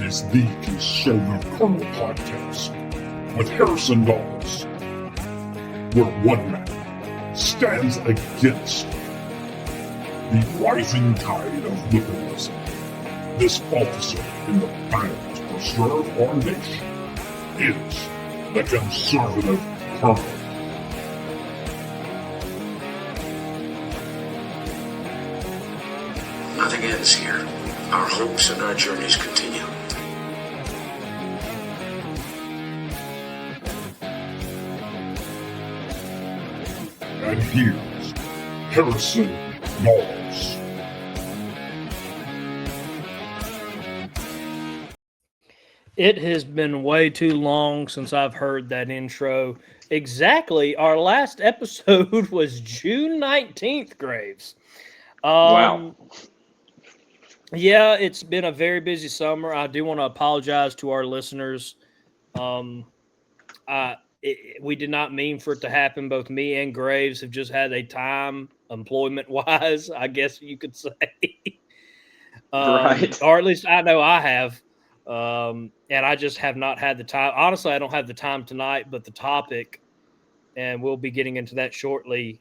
is the Conservative Colonel Podcast with Harrison Dawes, where one man stands against the rising tide of liberalism. This officer in the battle to preserve our nation is the Conservative Colonel. Nothing ends here. Our hopes and our journeys continue. And here's Harrison Dawes. It has been way too long since I've heard that intro. Exactly. Our last episode was June 19th, Graves. Wow. Yeah, it's been a very busy summer. I do want to apologize to our listeners. We did not mean for it to happen. Both me and Graves have just had a time, employment-wise, I guess you could say. Right. Or at least I know I have. And I just have not had the time. Honestly, I don't have the time tonight, but the topic, and we'll be getting into that shortly,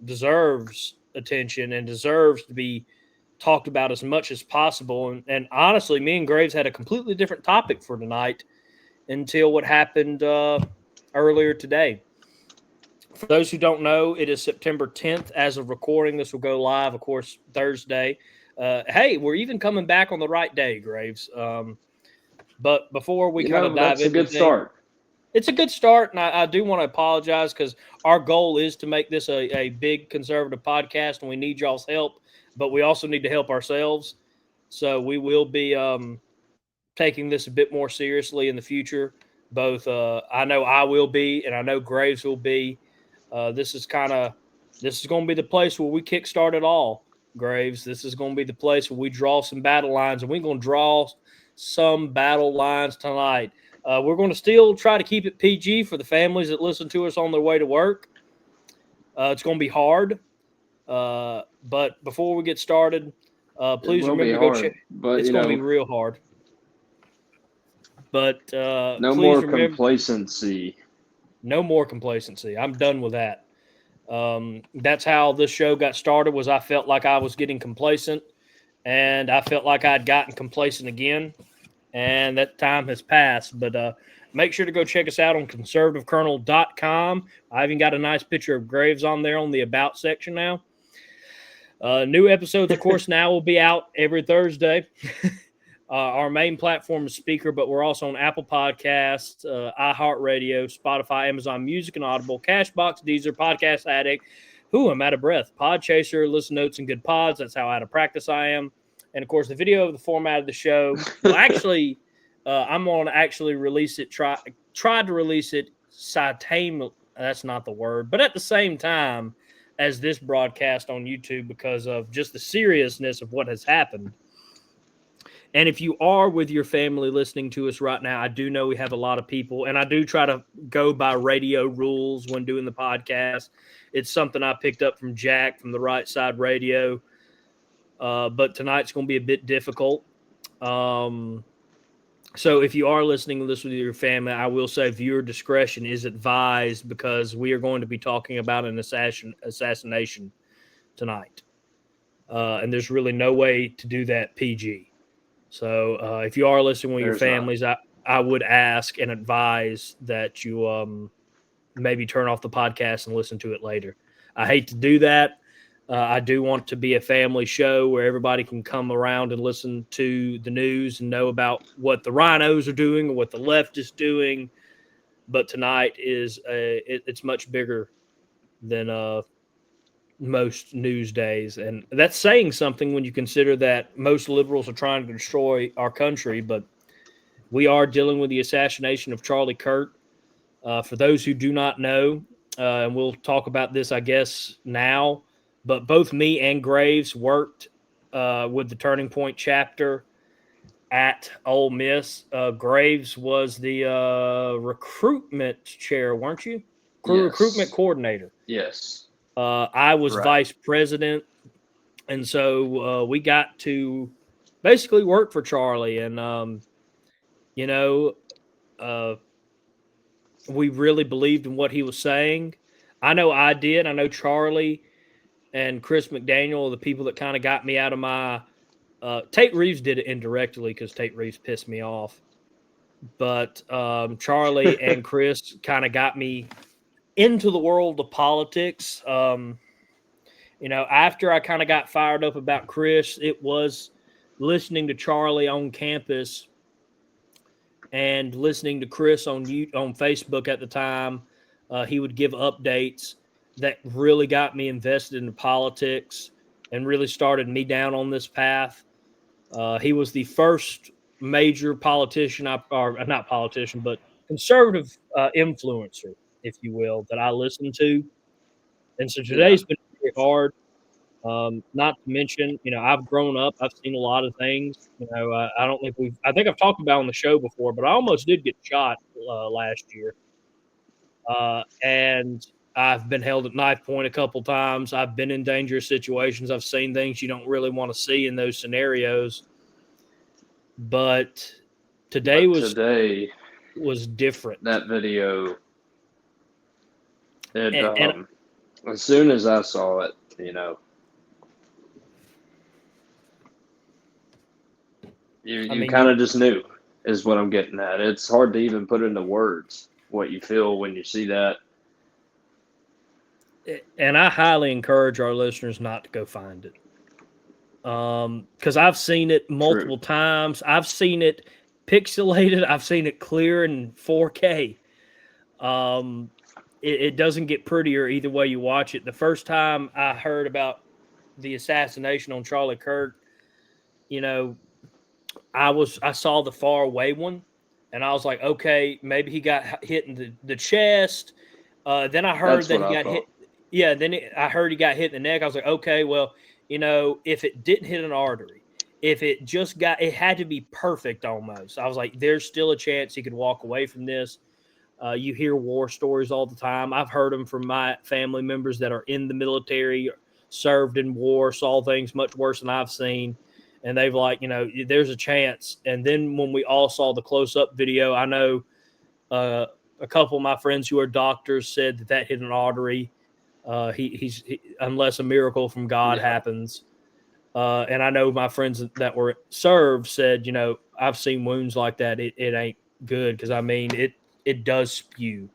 deserves attention and deserves to be talked about as much as possible. And honestly, me and Graves had a completely different topic for tonight until what happened earlier today. For those who don't know, it is September 10th. As of recording, this will go live, of course, Thursday. Hey, we're even coming back on the right day, Graves. But before we kind of dive into that's a good start. It's a good start, and I do want to apologize because our goal is to make this a big conservative podcast, and we need y'all's help, but we also need to help ourselves. So we will be taking this a bit more seriously in the future. Both I know I will be, and I know Graves will be. This is going to be the place where we kickstart it all, Graves. This is going to be the place where we draw some battle lines, and we're going to draw some battle lines tonight. We're going to still try to keep it PG for the families that listen to us on their way to work. It's going to be hard. But before we get started, please remember to go check. It's going to be real hard. But no more complacency. No more complacency. I'm done with that. That's how this show got started. Was I felt like I was getting complacent, and I felt like I'd gotten complacent again, and that time has passed. But make sure to go check us out on conservativecolonel.com. I even got a nice picture of Graves on there on the About section now. New episodes, of course, now will be out every Thursday. Our main platform is Speaker, but we're also on Apple Podcasts, iHeartRadio, Spotify, Amazon Music, and Audible, Cashbox, Deezer, Podcast Addict. I'm out of breath. Podchaser, Listen Notes, and Good Pods. That's how out of practice I am. And, of course, the video of the format of the show. Well, actually, I'm going to actually release it, try to release it simultaneously. That's not the word. But at the same time as this broadcast on YouTube because of just the seriousness of what has happened. And if you are with your family listening to us right now, I do know we have a lot of people, and I do try to go by radio rules when doing the podcast. It's something I picked up from Jack from the Right Side Radio. But tonight's going to be a bit difficult. So if you are listening to this with your family, I will say viewer discretion is advised because we are going to be talking about an assassination tonight. And there's really no way to do that PG. So if you are listening with your families, I would ask and advise that you maybe turn off the podcast and listen to it later. I hate to do that. I do want to be a family show where everybody can come around and listen to the news and know about what the rhinos are doing or what the left is doing. But tonight it's much bigger than most news days. And that's saying something when you consider that most liberals are trying to destroy our country. But we are dealing with the assassination of Charlie Kirk. For those who do not know, and we'll talk about this, I guess, now, but both me and Graves worked with the Turning Point chapter at Ole Miss. Graves was the recruitment chair, weren't you? Yes. Recruitment coordinator. Yes. I was vice president, and so we got to basically work for Charlie. And you know, we really believed in what he was saying. I know I did. I know Charlie and Chris McDaniel are the people that kind of got me out of my. Tate Reeves did it indirectly because Tate Reeves pissed me off. But Charlie and Chris kind of got me into the world of politics. After I kind of got fired up about Chris, it was listening to Charlie on campus and listening to Chris on Facebook at the time. He would give updates that really got me invested in politics and really started me down on this path. He was the first major politician, or not politician, but conservative influencer, if you will, that I listened to. And so today's been very hard. Not to mention, I've grown up. I've seen a lot of things. I think I've talked about on the show before, but I almost did get shot last year. And I've been held at knife point a couple times. I've been in dangerous situations. I've seen things you don't really want to see in those scenarios. But today was different. That video, as soon as I saw it, you kind of just knew, is what I'm getting at. It's hard to even put into words what you feel when you see that. And I highly encourage our listeners not to go find it. Because I've seen it multiple times. I've seen it pixelated. I've seen it clear in 4K. It doesn't get prettier either way you watch it. The first time I heard about the assassination on Charlie Kirk, I saw the far away one, and I was like, okay, maybe he got hit in the chest. Then I heard that he got hit. Yeah, I heard he got hit in the neck. I was like, okay, well, if it didn't hit an artery, if it just it had to be perfect almost. I was like, there's still a chance he could walk away from this. You hear war stories all the time. I've heard them from my family members that are in the military, served in war, saw things much worse than I've seen. And they've there's a chance. And then when we all saw the close-up video, I know a couple of my friends who are doctors said that hit an artery. He's unless a miracle from God happens. And I know my friends that were served said, I've seen wounds like that. It ain't good because, it does spew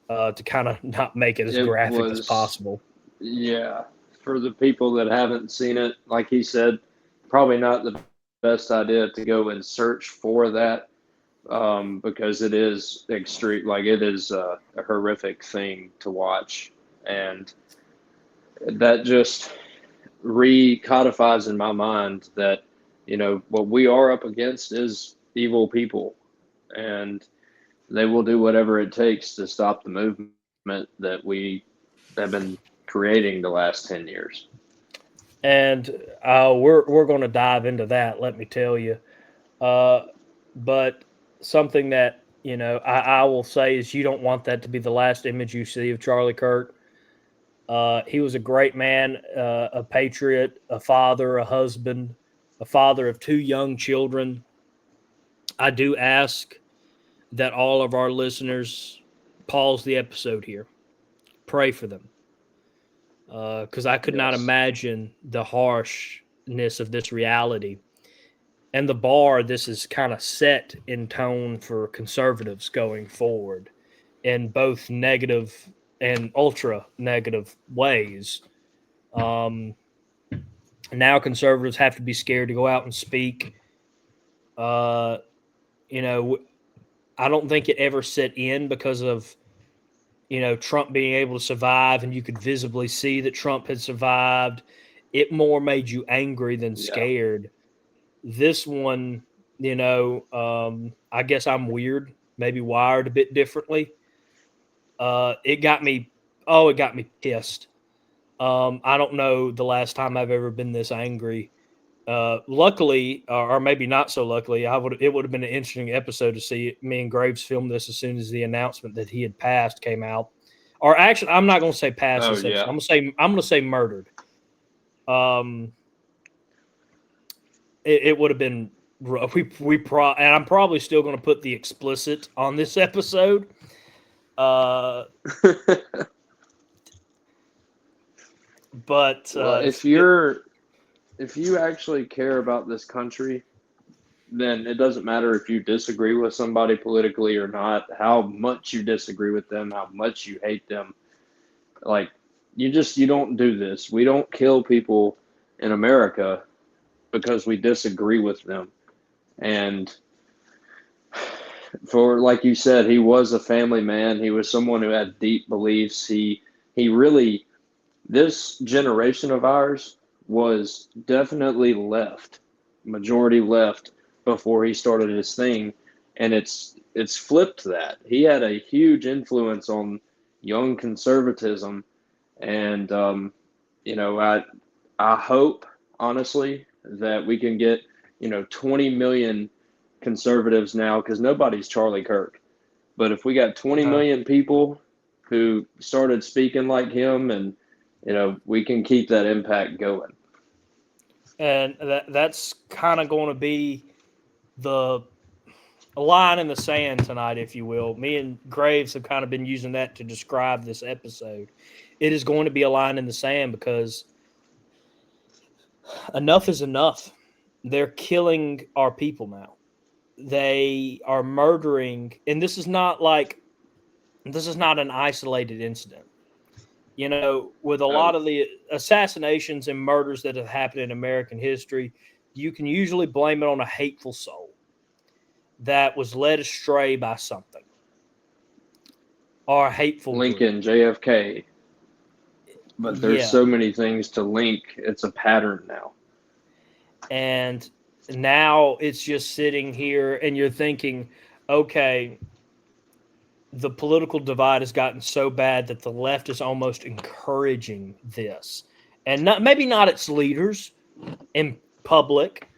to kind of not make it as graphic as possible. Yeah. For the people that haven't seen it, like he said, probably not the best idea to go and search for that because it is extreme. Like, it is a horrific thing to watch. And that just recodifies in my mind that, what we are up against is evil people. And they will do whatever it takes to stop the movement that we have been creating the last 10 years. And we're going to dive into that, let me tell you. But something that, I will say is you don't want that to be the last image you see of Charlie Kirk. He was a great man, a patriot, a father, a husband, a father of 2 young children. I do ask that all of our listeners pause the episode here. Pray for them. Because I could not imagine the harshness of this reality and the bar this is kind of set in tone for conservatives going forward in both negative and ultra negative ways. Now conservatives have to be scared to go out and speak. I don't think it ever set in because of, Trump being able to survive, and you could visibly see that Trump had survived. It more made you angry than scared. This one, I guess I'm weird, maybe wired a bit differently. It got me pissed. I don't know the last time I've ever been this angry. Luckily, or maybe not so luckily, it would have been an interesting episode to see me and Graves film this as soon as the announcement that he had passed came out. Or actually, I'm not going to say passed. I'm going to say murdered. It would have been And I'm probably still going to put the explicit on this episode. But if you actually care about this country, then it doesn't matter if you disagree with somebody politically or not, how much you disagree with them, how much you hate them. Like, you don't do this. We don't kill people in America because we disagree with them. And for, like you said, he was a family man. He was someone who had deep beliefs. He really, this generation of ours was definitely left, majority left, before he started his thing. And it's flipped that. He had a huge influence on young conservatism. And, I hope, honestly, that we can get, 20 million conservatives now, because nobody's Charlie Kirk. But if we got 20 million people who started speaking like him, and, we can keep that impact going. And that's kind of going to be a line in the sand tonight, if you will. Me and Graves have kind of been using that to describe this episode. It is going to be a line in the sand because enough is enough. They're killing our people now. They are murdering, and this is not an isolated incident. With a lot of the assassinations and murders that have happened in American history, you can usually blame it on a hateful soul that was led astray by something or a hateful Lincoln, group. JFK. But there's so many things to link. It's a pattern now. And now it's just sitting here and you're thinking, okay, the political divide has gotten so bad that the left is almost encouraging this. And maybe not its leaders in public,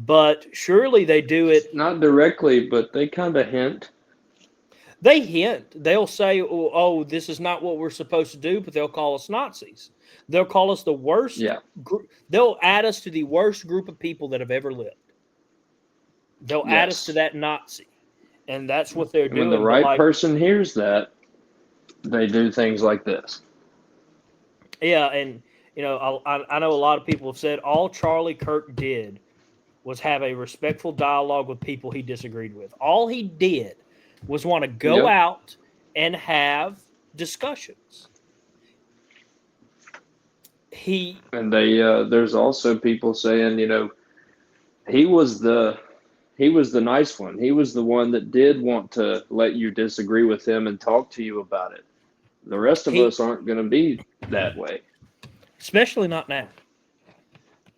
but surely they do it. Not directly, but they kind of hint. They hint. They'll say, oh, this is not what we're supposed to do, but they'll call us Nazis. They'll call us the worst group. They'll add us to the worst group of people that have ever lived. They'll add us to that Nazi. And that's what they're doing. When the right person hears that, they do things like this. Yeah, and, I know a lot of people have said all Charlie Kirk did was have a respectful dialogue with people he disagreed with. All he did was want to go out and have discussions. And there's also people saying, he was the nice one. He was the one that did want to let you disagree with him and talk to you about it. The rest of us aren't going to be that way. Especially not now.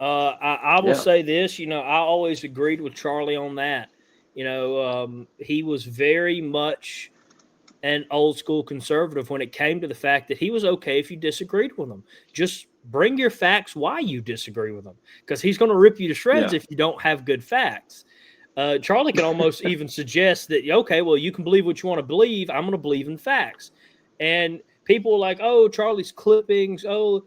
I will say this, I always agreed with Charlie on that. He was very much an old school conservative when it came to the fact that he was okay if you disagreed with him. Just bring your facts why you disagree with him, because he's going to rip you to shreds if you don't have good facts. Charlie can almost even suggest that, okay, well, you can believe what you want to believe. I'm going to believe in facts. And people are like, oh, Charlie's clippings. Oh,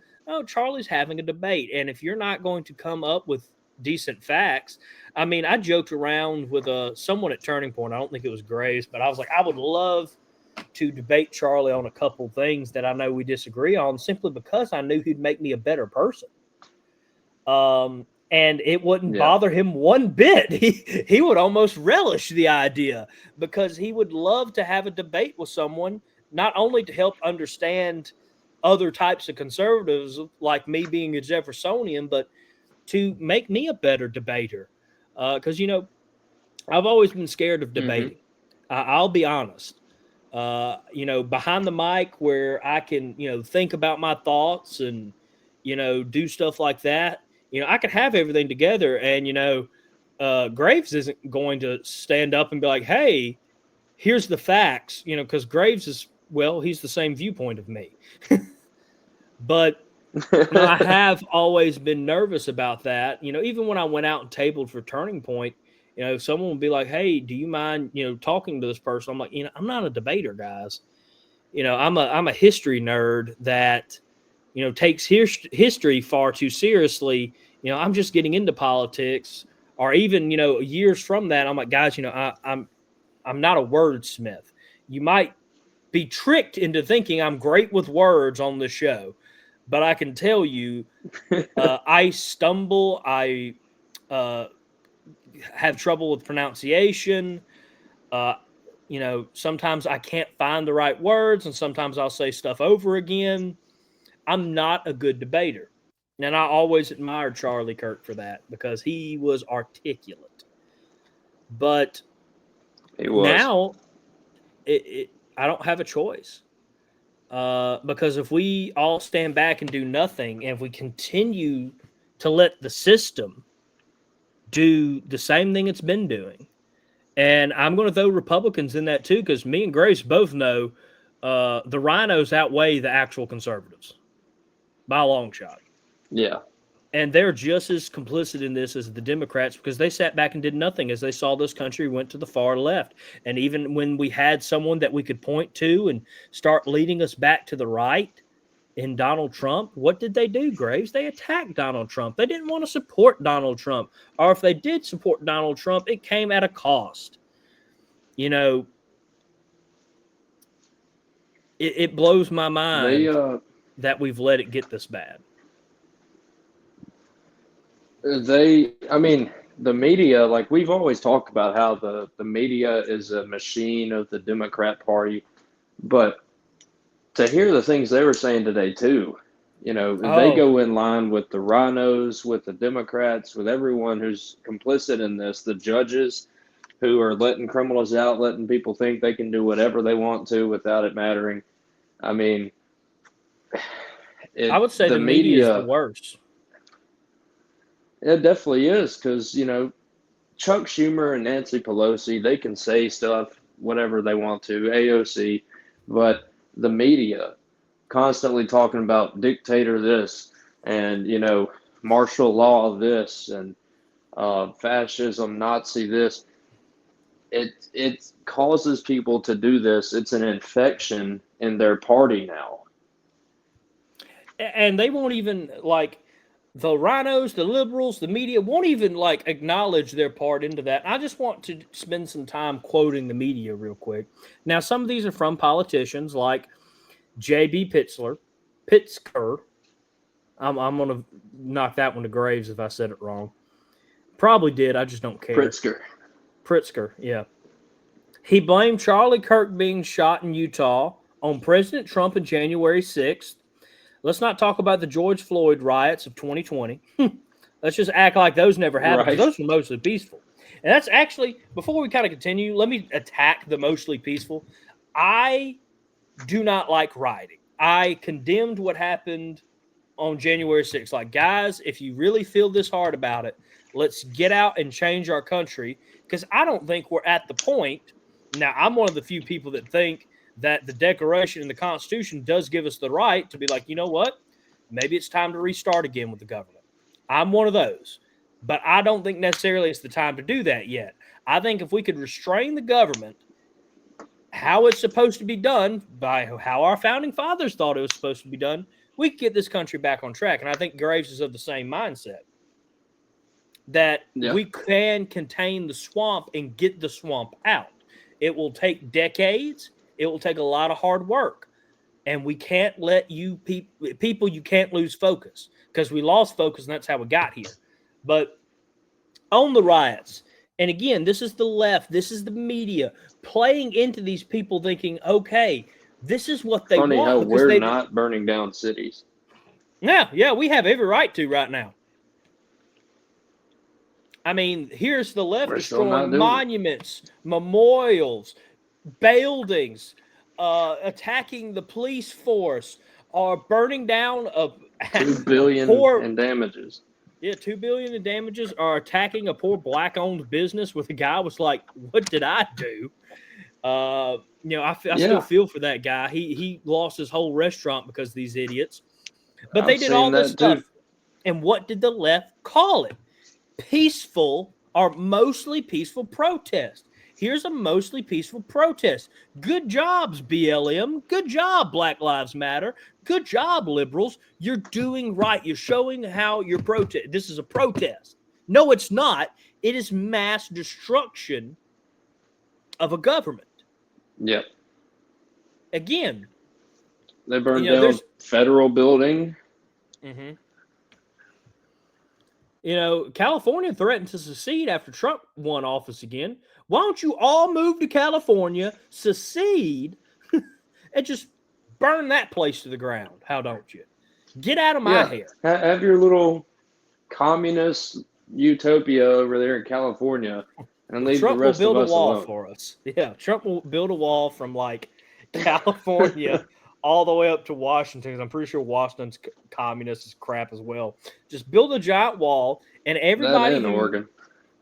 Charlie's having a debate. And if you're not going to come up with decent facts, I mean, I joked around with someone at Turning Point. I don't think it was Graves, but I was like, I would love to debate Charlie on a couple things that I know we disagree on, simply because I knew he'd make me a better person. And it wouldn't bother him one bit. He would almost relish the idea, because he would love to have a debate with someone, not only to help understand other types of conservatives like me being a Jeffersonian, but to make me a better debater. Because, I've always been scared of debating. I'll be honest. Behind the mic where I can, think about my thoughts and, do stuff like that. I can have everything together, and, Graves isn't going to stand up and be like, hey, here's the facts, because Graves is, he's the same viewpoint of me. But I have always been nervous about that. Even when I went out and tabled for Turning Point, someone would be like, hey, do you mind, talking to this person? I'm like, I'm not a debater, guys. I'm a history nerd that, takes history far too seriously. I'm just getting into politics or even, years from that, I'm like, guys, I'm not a wordsmith. You might be tricked into thinking I'm great with words on the show, but I can tell you, I stumble. I have trouble with pronunciation. Sometimes I can't find the right words, and sometimes I'll say stuff over again. I'm not a good debater. And I always admired Charlie Kirk for that because he was articulate. But now I don't have a choice. Because if we all stand back and do nothing, and if we continue to let the system do the same thing it's been doing, and I'm going to throw Republicans in that too, because me and Grace both know the rhinos outweigh the actual conservatives by a long shot. Yeah. And they're just as complicit in this as the Democrats because they sat back and did nothing as they saw this country went to the far left. And even when we had someone that we could point to and start leading us back to the right in Donald Trump, what did they do, Graves? They attacked Donald Trump. They didn't want to support Donald Trump. Or if they did support Donald Trump, it came at a cost. It blows my mind that we've let it get this bad. The media, like we've always talked about how the media is a machine of the Democrat Party, but to hear the things they were saying today too, they go in line with the rhinos, with the Democrats, with everyone who's complicit in this, the judges who are letting criminals out, letting people think they can do whatever they want to without it mattering. I would say the media is the worst. It definitely is because, Chuck Schumer and Nancy Pelosi, they can say stuff, whatever they want to, AOC, but the media constantly talking about dictator this and, martial law this and fascism, Nazi this. It causes people to do this. It's an infection in their party now. And they won't even, the rhinos, the liberals, the media won't even acknowledge their part into that. I just want to spend some time quoting the media real quick. Now, some of these are from politicians like J.B. Pitzker. I'm going to knock that one to Graves if I said it wrong. Probably did. I just don't care. Pritzker, yeah. He blamed Charlie Kirk being shot in Utah on President Trump on January 6th. Let's not talk about the George Floyd riots of 2020. Let's just act like those never happened. Right. Those were mostly peaceful. And that's actually, before we kind of continue, let me attack the mostly peaceful. I do not like rioting. I condemned what happened on January 6th. Guys, if you really feel this hard about it, let's get out and change our country. Because I don't think we're at the point. Now, I'm one of the few people that think that the Declaration and the Constitution does give us the right to be like, you know what? Maybe it's time to restart again with the government. I'm one of those. But I don't think necessarily it's the time to do that yet. I think if we could restrain the government, how it's supposed to be done, by how our founding fathers thought it was supposed to be done, we could get this country back on track. And I think Graves is of the same mindset. That we can contain the swamp and get the swamp out. It will take decades. It will take a lot of hard work. And we can't let you people, you can't lose focus because we lost focus and that's how we got here. But on the riots, and again, this is the left, this is the media playing into these people thinking, okay, this is what they want. Funny how we're not burning down cities. Yeah, we have every right to right now. I mean, here's the left destroying monuments, memorials, buildings, attacking the police force, or burning down $2 billion in damages. Yeah, $2 billion in damages, or attacking a poor black-owned business with a guy was like, "What did I do?" I still feel for that guy. He lost his whole restaurant because of these idiots. But they did all this stuff. And what did the left call it? Peaceful or mostly peaceful protest. Here's a mostly peaceful protest. Good jobs, BLM. Good job, Black Lives Matter. Good job, liberals. You're doing right. You're showing how you're protest. This is a protest. No, it's not. It is mass destruction of a government. Yep. Again, They burned down federal building. Mm-hmm. California threatened to secede after Trump won office again. Why don't you all move to California, secede, and just burn that place to the ground? How don't you? Get out of my hair. Have your little communist utopia over there in California and leave Trump the rest will build of us a wall alone. for us. Yeah, Trump will build a wall from like California all the way up to Washington. 'Cause I'm pretty sure Washington's communist is crap as well. Just build a giant wall, and everybody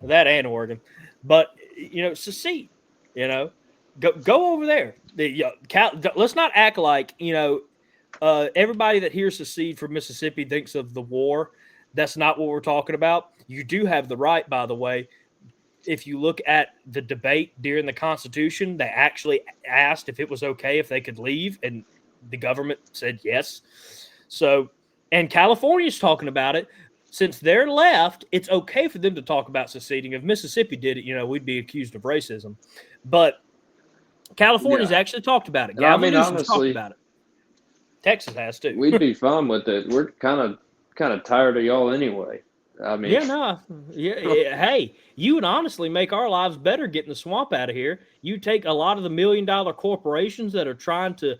That and Oregon. But secede. Go over there. Let's not act like everybody that hears secede from Mississippi thinks of the war. That's not what we're talking about. You do have the right, by the way. If you look at the debate during the Constitution, they actually asked if it was okay if they could leave, and the government said yes. So, and California's talking about it. Since they're left, it's okay for them to talk about seceding. If Mississippi did it, we'd be accused of racism. But California's actually talked about it. Gavin Newsom's talked about it. Texas has too. We'd be fine with it. We're kind of tired of y'all anyway. Hey, you would honestly make our lives better getting the swamp out of here. You take a lot of the $1 million corporations that are trying to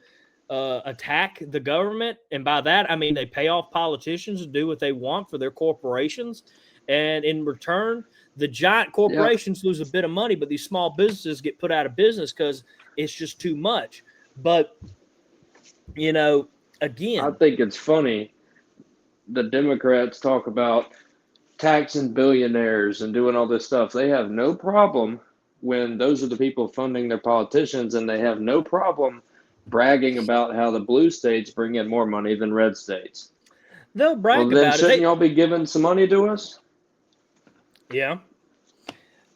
attack the government, and by that I mean they pay off politicians to do what they want for their corporations, and in return, the giant corporations lose a bit of money, but these small businesses get put out of business because it's just too much. But again, I think it's funny. The Democrats talk about taxing billionaires and doing all this stuff. They have no problem when those are the people funding their politicians, and they have no problem bragging about how the blue states bring in more money than red states. They'll brag about it. Shouldn't y'all be giving some money to us? Yeah.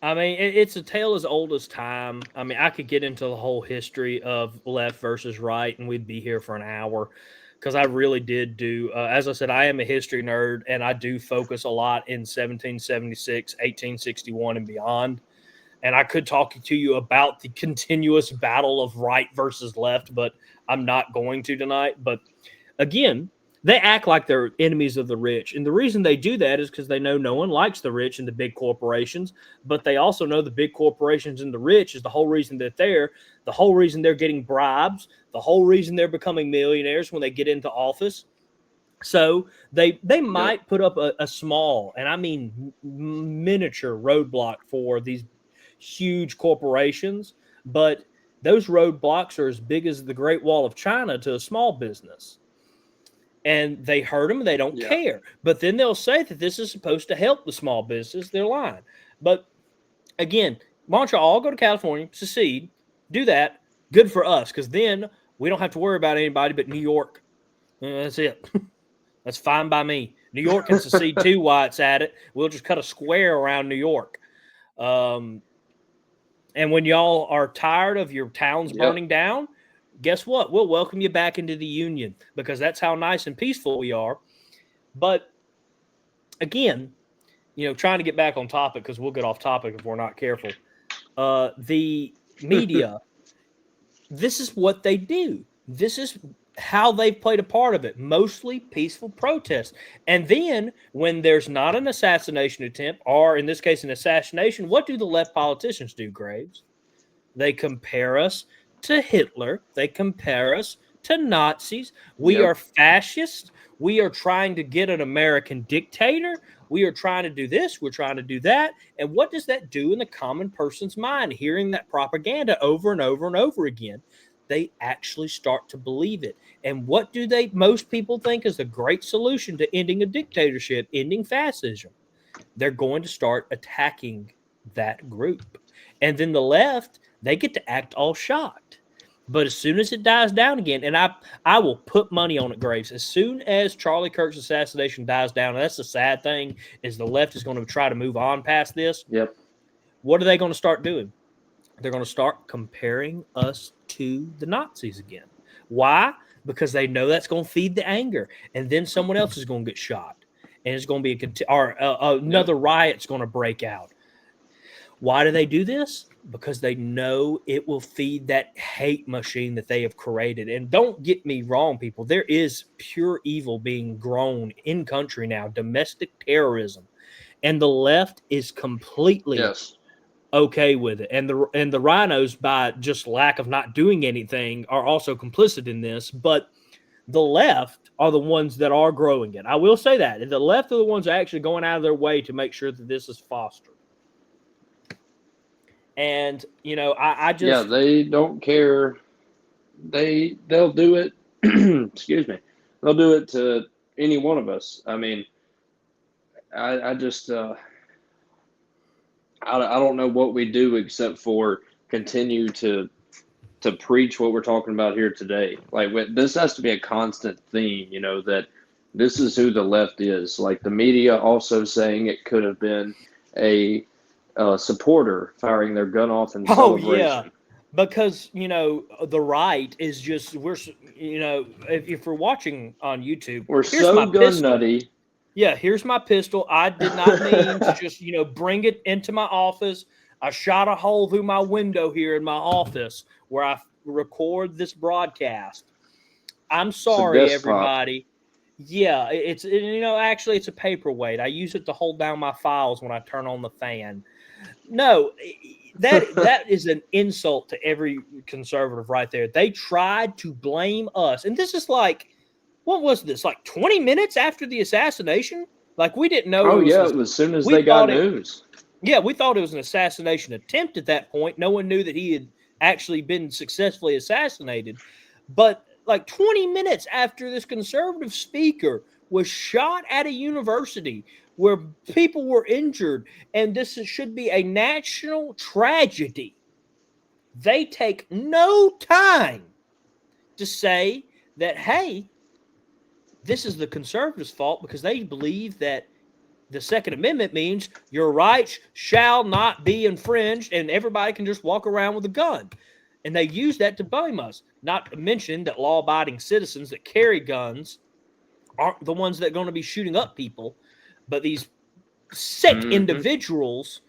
I mean, it's a tale as old as time. I mean, I could get into the whole history of left versus right, and we'd be here for an hour. Because I really did do, as I said, I am a history nerd, and I do focus a lot in 1776, 1861, and beyond. And I could talk to you about the continuous battle of right versus left, but I'm not going to tonight. But again, they act like they're enemies of the rich. And the reason they do that is because they know no one likes the rich and the big corporations, but they also know the big corporations and the rich is the whole reason they're there, the whole reason they're getting bribes, the whole reason they're becoming millionaires when they get into office. So they might put up a small, and I mean miniature roadblock for these huge corporations, but those roadblocks are as big as the Great Wall of China to a small business. And they hurt them, they don't care. But then they'll say that this is supposed to help the small business. They're lying. But again, why don't you all go to California, secede, do that. Good for us, because then we don't have to worry about anybody but New York. That's it. That's fine by me. New York can secede too while it's at it. We'll just cut a square around New York. And when y'all are tired of your towns burning down, guess what? We'll welcome you back into the Union, because that's how nice and peaceful we are. But again, trying to get back on topic, because we'll get off topic if we're not careful. The media, this is what they do. This is how they've played a part of it. Mostly peaceful protest. And then when there's not an assassination attempt, or in this case, an assassination, what do the left politicians do, Graves? They compare us to Hitler. They compare us to Nazis. We are fascists. We are trying to get an American dictator. We are trying to do this. We're trying to do that. And what does that do in the common person's mind, hearing that propaganda over and over and over again? They actually start to believe it. And what do most people think is the great solution to ending a dictatorship, ending fascism? They're going to start attacking that group. And then the left, they get to act all shocked. But as soon as it dies down again, and I will put money on it, Graves, as soon as Charlie Kirk's assassination dies down, and that's the sad thing, is the left is going to try to move on past this. Yep. What are they going to start doing? They're going to start comparing us to the Nazis again. Why? Because they know that's going to feed the anger. And then someone else is going to get shot. and it's going to be another riot's going to break out. Why do they do this? Because they know it will feed that hate machine that they have created. And don't get me wrong, people, there is pure evil being grown in country now, domestic terrorism, and the left is completely okay with it. And the rhinos, by just lack of not doing anything, are also complicit in this. But the left are the ones that are growing it. I will say that. The left are the ones actually going out of their way to make sure that this is fostered. And, I just... Yeah, they don't care. They'll do it. Excuse me. They'll do it to any one of us. I mean, I just... I don't know what we do except for continue to preach what we're talking about here today. Like, this has to be a constant theme, that this is who the left is. Like, the media also saying it could have been a supporter firing their gun off in celebration. Yeah, because the right is just if we're watching on YouTube, we're so gun nutty. Yeah, here's my pistol. I did not mean to just bring it into my office. I shot a hole through my window here in my office where I record this broadcast. I'm sorry, everybody. Yeah, actually it's a paperweight. I use it to hold down my files when I turn on the fan. No, that is an insult to every conservative right there. They tried to blame us. And this is like, what was this? Like 20 minutes after the assassination? Like, we didn't know. Oh, it was as soon as they got news. Yeah, we thought it was an assassination attempt at that point. No one knew that he had actually been successfully assassinated. But like 20 minutes after this conservative speaker was shot at a university where people were injured, and this should be a national tragedy, they take no time to say that, hey, this is the conservatives' fault because they believe that the Second Amendment means your rights shall not be infringed and everybody can just walk around with a gun. And they use that to blame us. Not to mention that law-abiding citizens that carry guns aren't the ones that are going to be shooting up people, but these sick individuals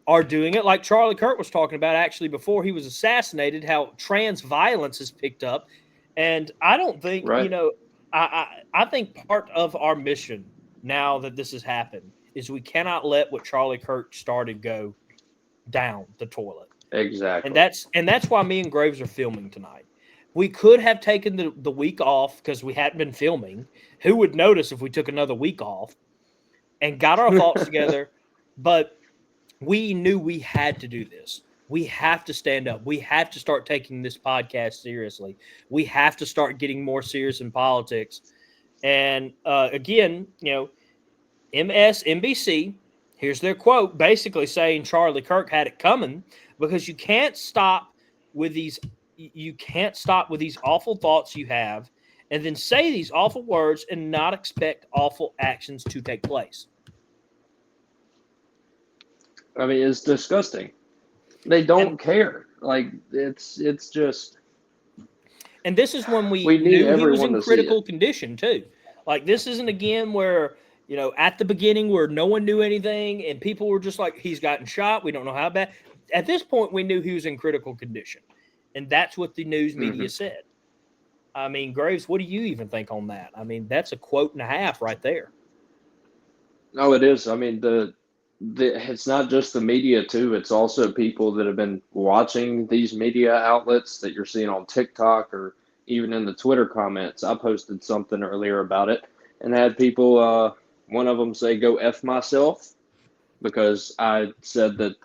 are doing it. Like Charlie Kirk was talking about actually before he was assassinated, how trans violence has picked up. And I don't think, I think part of our mission now that this has happened is we cannot let what Charlie Kirk started go down the toilet. Exactly. And that's why me and Graves are filming tonight. We could have taken the week off because we hadn't been filming. Who would notice if we took another week off and got our thoughts together? But we knew we had to do this. We have to stand up. We have to start taking this podcast seriously. We have to start getting more serious in politics. And again, MSNBC, here's their quote, basically saying Charlie Kirk had it coming because you can't stop with these awful thoughts you have and then say these awful words and not expect awful actions to take place. I mean, it's disgusting. They don't care. Like, it's just. And this is when we knew he was in critical condition too. Like, this isn't again where, at the beginning where no one knew anything and people were just like, he's gotten shot. We don't know how bad. At this point, we knew he was in critical condition. And that's what the news media said. I mean, Graves, what do you even think on that? I mean, that's a quote and a half right there. No, it is. I mean, it's not just the media, too. It's also people that have been watching these media outlets that you're seeing on TikTok or even in the Twitter comments. I posted something earlier about it and had people, one of them say, go F myself, because I said that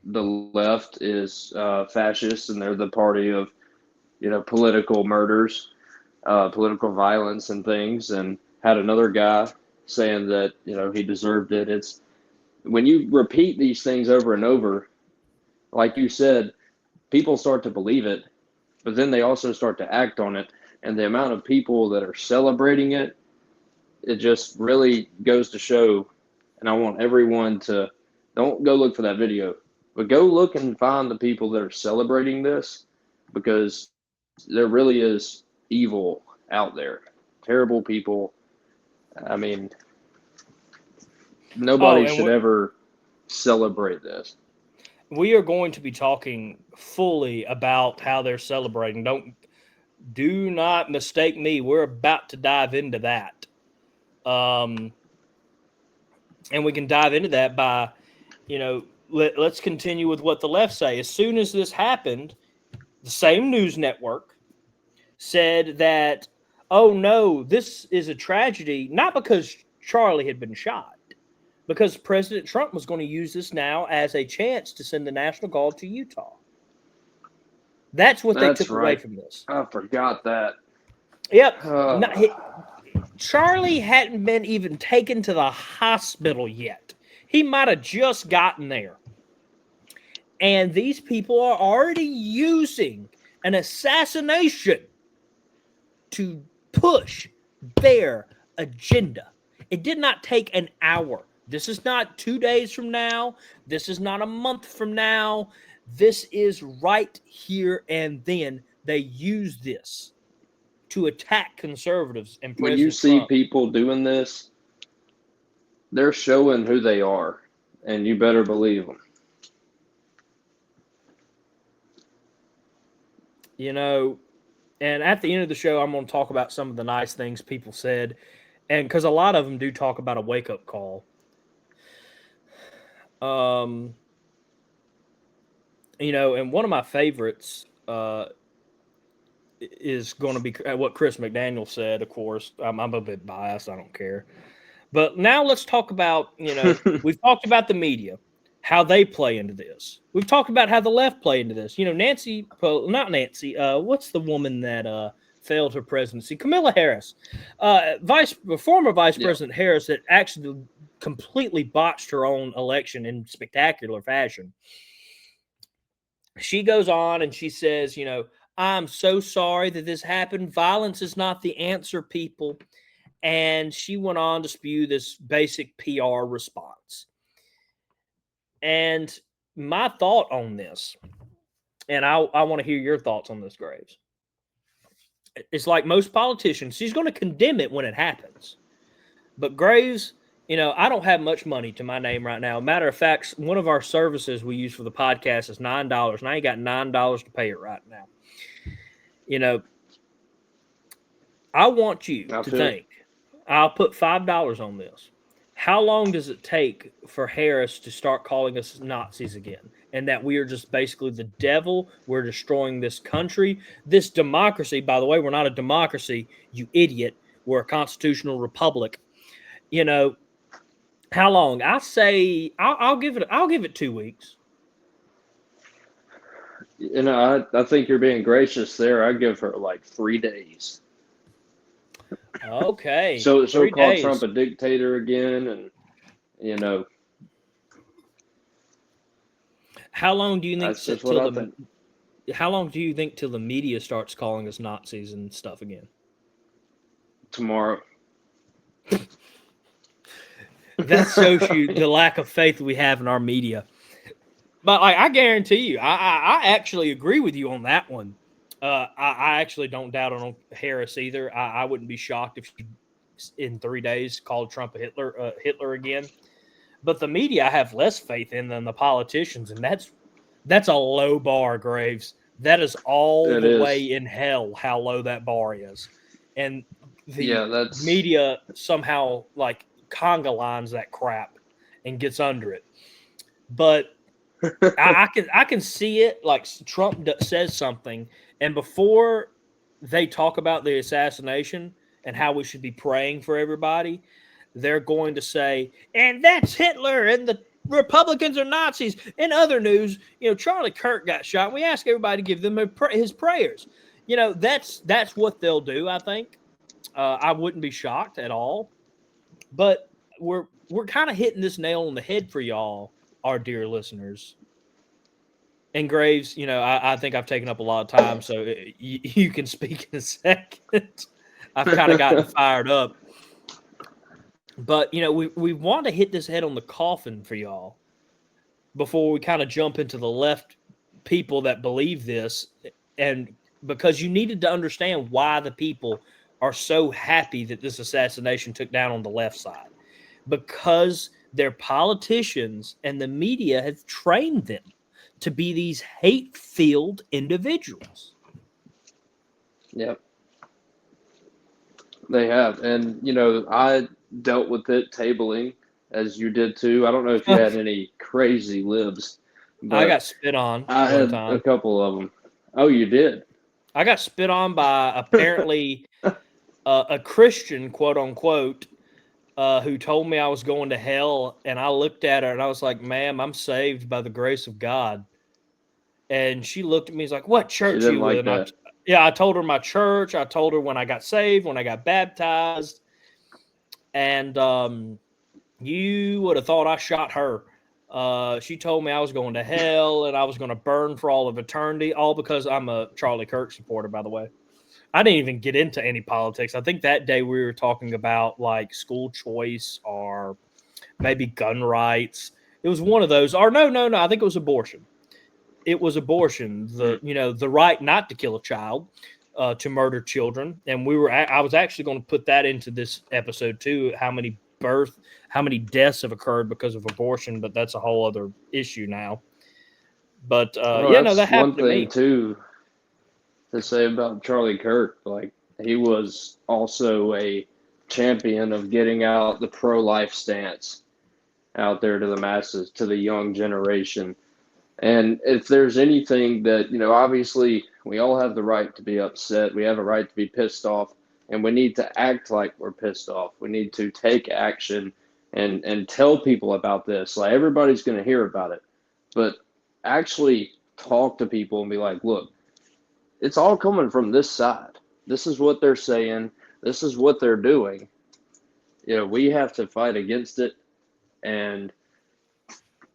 the left is fascist and they're the party of, political murders, political violence and things, and had another guy saying that, he deserved it. It's when you repeat these things over and over, like you said, people start to believe it, but then they also start to act on it. And the amount of people that are celebrating it, it just really goes to show. And I want everyone to don't go look for that video, but go look and find the people that are celebrating this, because there really is evil out there, terrible people. I mean, nobody and should ever celebrate this. we are going to be talking fully about how they're celebrating. Do not mistake me. We're about to dive into that. And we can dive into that by, let's continue with what the left say. As soon as this happened, the same news network said that, oh no, this is a tragedy, not because Charlie had been shot, because President Trump was going to use this now as a chance to send the National Guard to Utah. That's what they took away from this. I forgot that. Yep. Charlie hadn't been even taken to the hospital yet. He might have just gotten there. And these people are already using an assassination to push their agenda. It did not take an hour. This is not 2 days from now. This is not a month from now. This is right here and then. They use this to attack conservatives and President When you see Trump. people doing this, they're showing who they are, and you better believe them. And at the end of the show, I'm going to talk about some of the nice things people said, and because a lot of them do talk about a wake-up call. And one of my favorites is going to be what Chris McDaniel said. Of course, I'm a bit biased. I don't care. But now let's talk about, we've talked about the media, how they play into this. We've talked about how the left play into this. What's the woman that failed her presidency? Kamala Harris. Former Vice President Harris that actually completely botched her own election in spectacular fashion. She goes on and she says, I'm so sorry that this happened. Violence is not the answer, people. And she went on to spew this basic PR response. And my thought on this, and I want to hear your thoughts on this, Graves. It's like most politicians, she's going to condemn it when it happens. But Graves, I don't have much money to my name right now. Matter of fact, one of our services we use for the podcast is $9, and I ain't got $9 to pay it right now. I want you to think, I'll put $5 on this. How long does it take for Harris to start calling us Nazis again? And that we are just basically the devil. We're destroying this country. This democracy, by the way, we're not a democracy, you idiot. We're a constitutional republic. How long? I say I'll give it 2 weeks. I think you're being gracious there. I give her like 3 days. Okay. So she'll call Trump a dictator again, and how long do you think how long do you think till the media starts calling us Nazis and stuff again? Tomorrow. That shows you the lack of faith we have in our media. But I guarantee you, I actually agree with you on that one. I actually don't doubt on Harris either. I wouldn't be shocked if she, in 3 days, called Trump a Hitler again. But the media I have less faith in than the politicians, and that's a low bar, Graves. That is the way in hell how low that bar is. And the media somehow like conga lines that crap and gets under it. But I can see it, like Trump says something, and before they talk about the assassination and how we should be praying for everybody, they're going to say, and that's Hitler and the Republicans are Nazis. In other news, Charlie Kirk got shot. We ask everybody to give them his prayers. That's what they'll do, I think. I wouldn't be shocked at all. But we're kind of hitting this nail on the head for y'all, our dear listeners. And Graves, I think I've taken up a lot of time, so you can speak in a second. I've kind of gotten fired up. But, we want to hit this head on the coffin for y'all before we kind of jump into the left people that believe this. And because you needed to understand why the people are so happy that this assassination took down on the left side, because their politicians and the media have trained them to be these hate-filled individuals. Yep. They have. And, I dealt with it tabling, as you did too. I don't know if you had any crazy libs, but I got spit on I one had time. a couple of them. Oh, you did? I got spit on by apparently a Christian, quote unquote, who told me I was going to hell. And I looked at her and I was like, ma'am, I'm saved by the grace of God. And she looked at me and was like, what church didn't you like with? that. I told her my church. I told her when I got saved, when I got baptized. And you would have thought I shot her. She told me I was going to hell and I was going to burn for all of eternity, all because I'm a Charlie Kirk supporter, by the way. I didn't even get into any politics. I think that day we were talking about like school choice or maybe gun rights. It was one of those. Or no. I think it was abortion. It was abortion. The right not to kill a child, to murder children. And I was actually going to put that into this episode too. How many deaths have occurred because of abortion, but that's a whole other issue now. But that happened to me. One thing too to say about Charlie Kirk. Like, he was also a champion of getting out the pro-life stance out there to the masses, to the young generation. And if there's anything that, obviously we all have the right to be upset. We have a right to be pissed off, and we need to act like we're pissed off. We need to take action and tell people about this. Like, everybody's going to hear about it, but actually talk to people and be like, look, it's all coming from this side. This is what they're saying. This is what they're doing. We have to fight against it and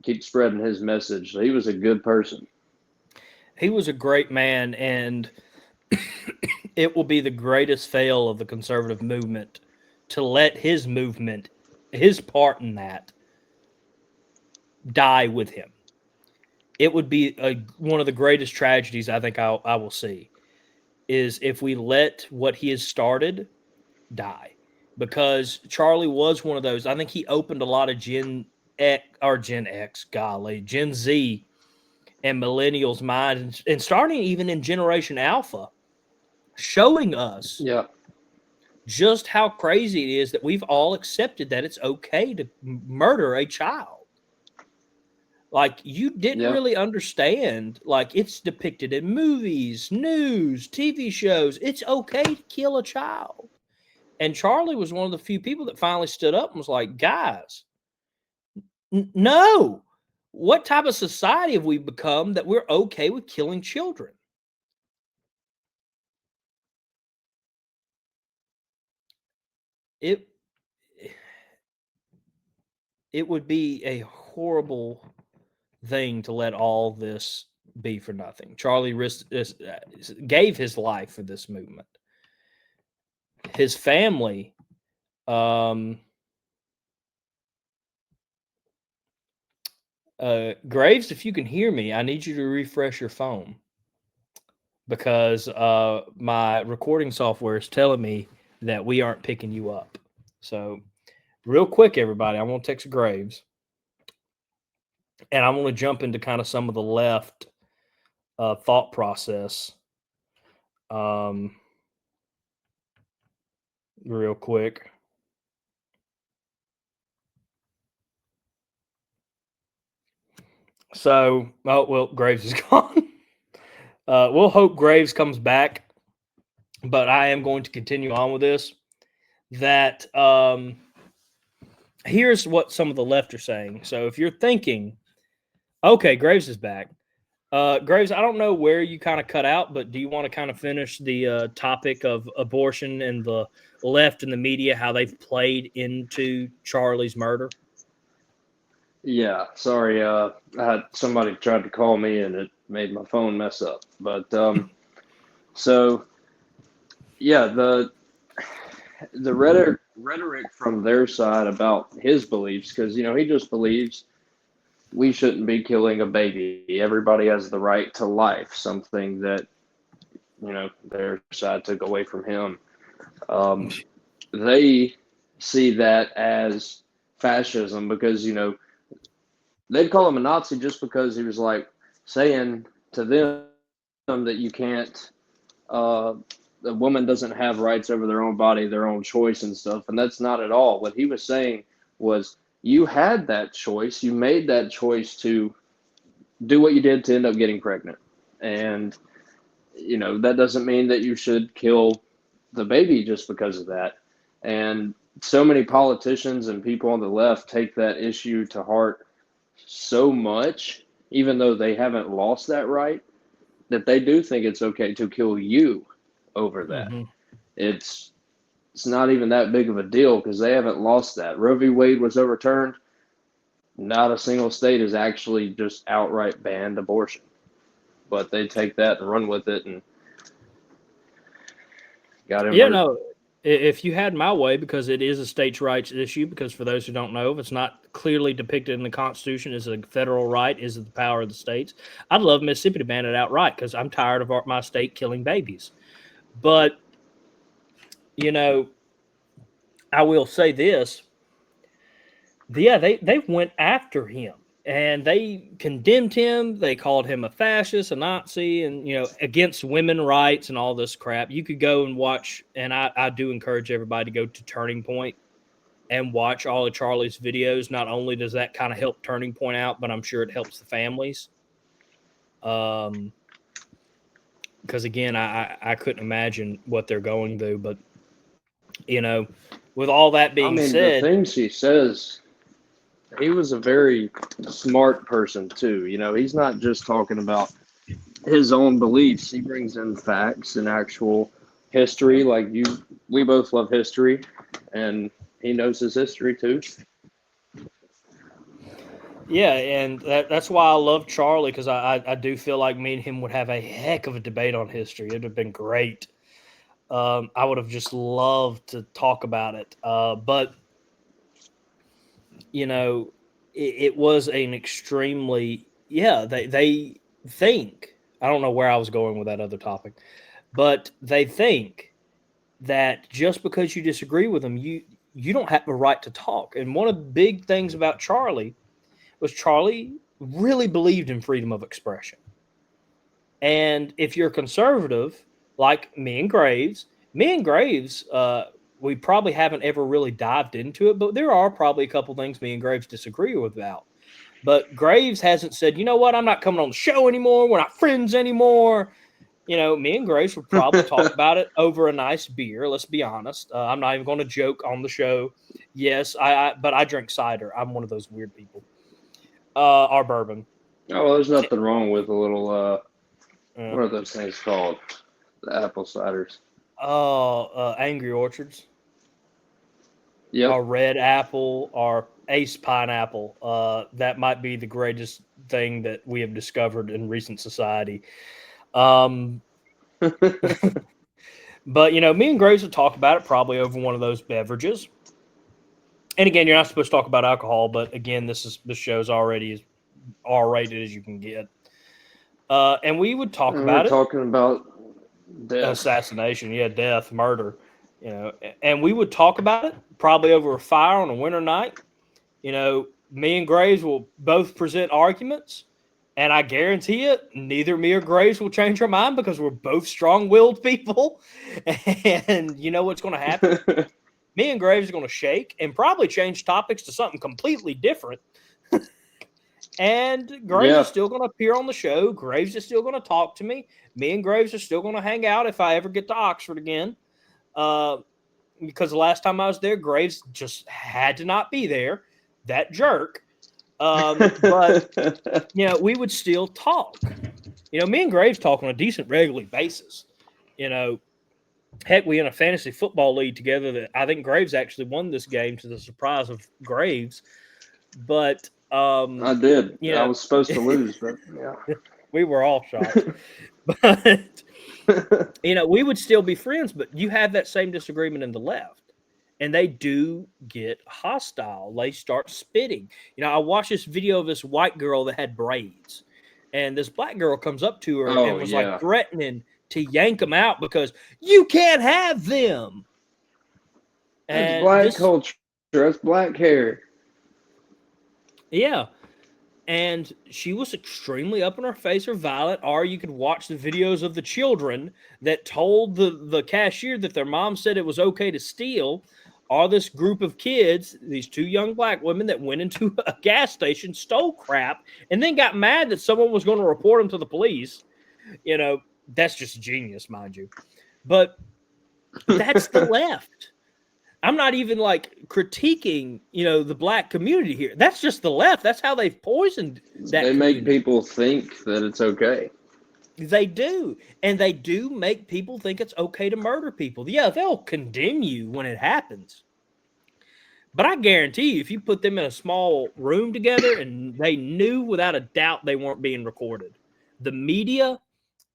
keep spreading his message. He was a good person. He was a great man, and it will be the greatest fail of the conservative movement to let his movement, his part in that, die with him. It would be one of the greatest tragedies I think I will see, is if we let what he has started die. Because Charlie was one of those. I think he opened a lot of Gen Z and millennials' minds, and starting even in Generation Alpha, showing us just how crazy it is that we've all accepted that it's okay to murder a child. Like, you didn't really understand, like, it's depicted in movies, news, TV shows. It's okay to kill a child. And Charlie was one of the few people that finally stood up and was like, guys, no. What type of society have we become that we're okay with killing children? It would be a horrible thing to let all this be for nothing. Charlie gave his life for this movement. His family, Graves, if you can hear me, I need you to refresh your phone, because my recording software is telling me that we aren't picking you up. So real quick, everybody, I want to text Graves, and I want to jump into kind of some of the left thought process real quick. So, Graves is gone. We'll hope Graves comes back, but I am going to continue on with this. That here's what some of the left are saying. So if you're thinking, okay, Graves is back. Graves, I don't know where you kind of cut out, but do you want to kind of finish the topic of abortion and the left and the media, how they've played into Charlie's murder? Yeah, sorry. I had somebody tried to call me and it made my phone mess up. But so yeah, the rhetoric from their side about his beliefs, because he just believes we shouldn't be killing a baby. Everybody has the right to life, something that their side took away from him. they see that as fascism because, they'd call him a Nazi just because he was like saying to them that you can't, the woman doesn't have rights over their own body, their own choice and stuff. And that's not at all. What he was saying was you had that choice. You made that choice to do what you did to end up getting pregnant. And, that doesn't mean that you should kill the baby just because of that. And so many politicians and people on the left take that issue to heart so much, even though they haven't lost that right, that they do think it's okay to kill you over that. Mm-hmm. It's not even that big of a deal because they haven't lost that. Roe v. Wade was overturned. Not a single state has actually just outright banned abortion. But they take that and run with it and got him. Yeah, no. If you had my way, because it is a states' rights issue, because for those who don't know, if it's not clearly depicted in the Constitution as a federal right, is it the power of the states? I'd love Mississippi to ban it outright because I'm tired of my state killing babies. But, I will say this. Yeah, they went after him. And they condemned him. They called him a fascist, a Nazi, and, against women rights and all this crap. You could go and watch, and I do encourage everybody to go to Turning Point and watch all of Charlie's videos. Not only does that kind of help Turning Point out, but I'm sure it helps the families. Because, again, I couldn't imagine what they're going through. But, with all that being said. The things he says, he was a very smart person, too. He's not just talking about his own beliefs. He brings in facts and actual history. Like we both love history, and he knows his history, too. Yeah, and that's why I love Charlie, because I do feel like me and him would have a heck of a debate on history. It would have been great. I would have just loved to talk about it. But it was an extremely, they think, I don't know where I was going with that other topic, but they think that just because you disagree with them, you don't have the right to talk. And one of the big things about Charlie was Charlie really believed in freedom of expression. And if you're conservative, like me and Graves, we probably haven't ever really dived into it, but there are probably a couple things me and Graves disagree with about. But Graves hasn't said, you know what, I'm not coming on the show anymore. We're not friends anymore. Me and Graves would probably talk about it over a nice beer. Let's be honest. I'm not even going to joke on the show. Yes, but I drink cider. I'm one of those weird people. Or bourbon. Oh, well, there's nothing wrong with a little, what are those things called? The apple ciders. Angry Orchards. Yep. Or Red Apple or Ace Pineapple. That might be the greatest thing that we have discovered in recent society. But, me and Graves would talk about it probably over one of those beverages. And again, you're not supposed to talk about alcohol, but again, this show's already as R-rated as you can get. And we would talk about it. Talking about death. Assassination, death, murder, and we would talk about it probably over a fire on a winter night. Me and Graves will both present arguments, and I guarantee it, neither me or Graves will change our mind because we're both strong-willed people. And you know what's going to happen? Me and Graves are going to shake and probably change topics to something completely different. And Graves is still going to appear on the show. Graves is still going to talk to me. Me and Graves are still going to hang out if I ever get to Oxford again. Because the last time I was there, Graves just had to not be there. That jerk. But, we would still talk. Me and Graves talk on a decent regular basis. Heck, we in a fantasy football league together that I think Graves actually won this game to the surprise of Graves. But I did. I was supposed to lose, but yeah. We were all shocked. But we would still be friends, but you have that same disagreement in the left. And they do get hostile. They start spitting. I watched this video of this white girl that had braids. And this black girl comes up to her and was like threatening to yank them out because you can't have them. That's And black culture. That's black hair. yeah. And she was extremely up in her face or violent, or you could watch the videos of the children that told the cashier that their mom said it was okay to steal, or this group of kids, these two young black women that went into a gas station, stole crap, and then got mad that someone was going to report them to the police. That's just genius, mind you. But that's the left. I'm not even like critiquing, the black community here. That's just the left. That's how they've poisoned that They community. make people think that it's okay. They do. And they do make people think it's okay to murder people. Yeah, they'll condemn you when it happens. But I guarantee you, if you put them in a small room together and they knew without a doubt they weren't being recorded, the media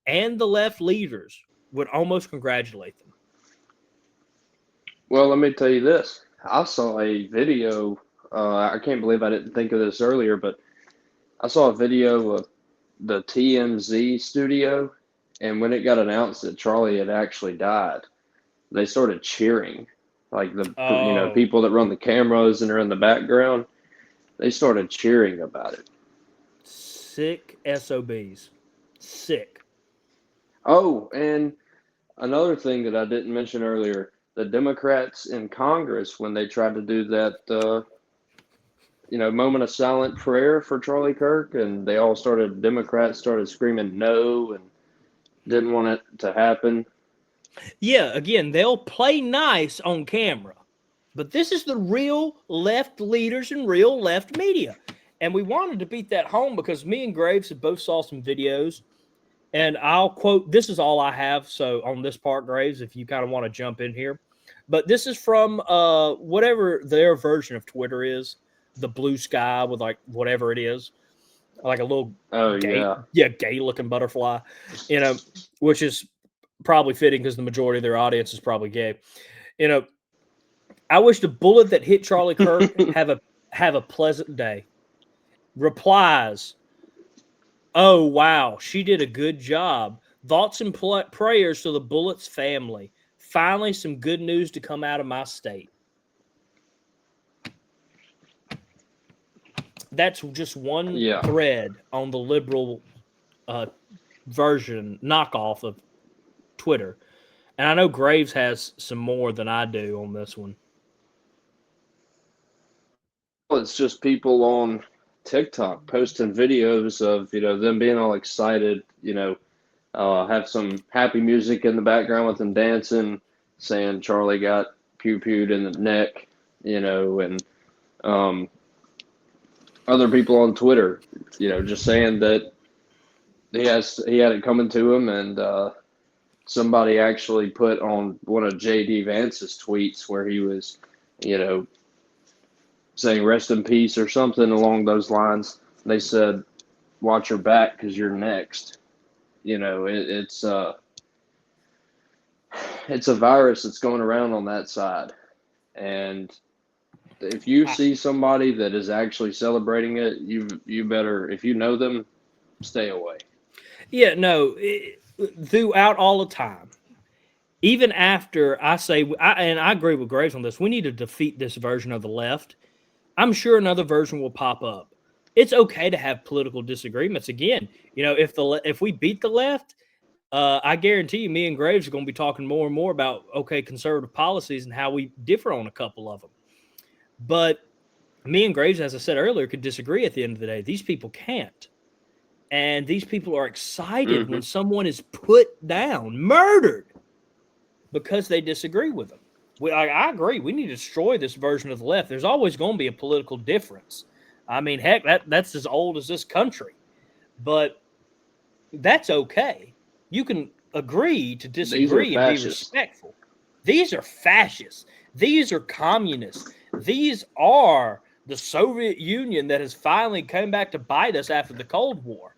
and the left leaders would almost congratulate them. Well, let me tell you this. I saw a video. I can't believe I didn't think of this earlier, but I saw a video of the TMZ studio, and when it got announced that Charlie had actually died, they started cheering. Like the people that run the cameras and are in the background, they started cheering about it. Sick SOBs. Sick. Oh, and another thing that I didn't mention earlier, the Democrats in Congress, when they tried to do that, moment of silent prayer for Charlie Kirk, and Democrats started screaming no and didn't want it to happen. Yeah, again, they'll play nice on camera, but this is the real left leaders and real left media. And we wanted to beat that home because me and Graves have both saw some videos, and I'll quote, this is all I have. So on this part, Graves, if you kind of want to jump in here, but this is from whatever their version of Twitter is, the blue sky with like whatever it is, like a little gay looking butterfly, which is probably fitting because the majority of their audience is probably gay. I wish the bullet that hit Charlie Kirk have a pleasant day. Replies, oh wow, she did a good job. Thoughts and prayers to the bullet's family. Finally, some good news to come out of my state. That's just one thread on the liberal version knockoff of Twitter. And I know Graves has some more than I do on this one. Well, it's just people on TikTok posting videos of, them being all excited, have some happy music in the background with them dancing, saying Charlie got pew-pewed in the neck, and other people on Twitter, just saying that he had it coming to him, and somebody actually put on one of J.D. Vance's tweets where he was, saying rest in peace or something along those lines. They said, watch your back because you're next. It's a virus that's going around on that side. And if you see somebody that is actually celebrating it, you better, if you know them, stay away. Yeah, no, throughout all the time, even after I say, and I agree with Graves on this, we need to defeat this version of the left. I'm sure another version will pop up. It's okay to have political disagreements. Again, if we beat the left, I guarantee you, me and Graves are going to be talking more and more about conservative policies and how we differ on a couple of them. But me and Graves, as I said earlier, could disagree at the end of the day. These people can't. And these people are excited when someone is put down, murdered, because they disagree with them. I agree. We need to destroy this version of the left. There's always going to be a political difference. I mean, heck, that's as old as this country. But that's okay. You can agree to disagree and be respectful. These are fascists. These are communists. These are the Soviet Union that has finally come back to bite us after the Cold War.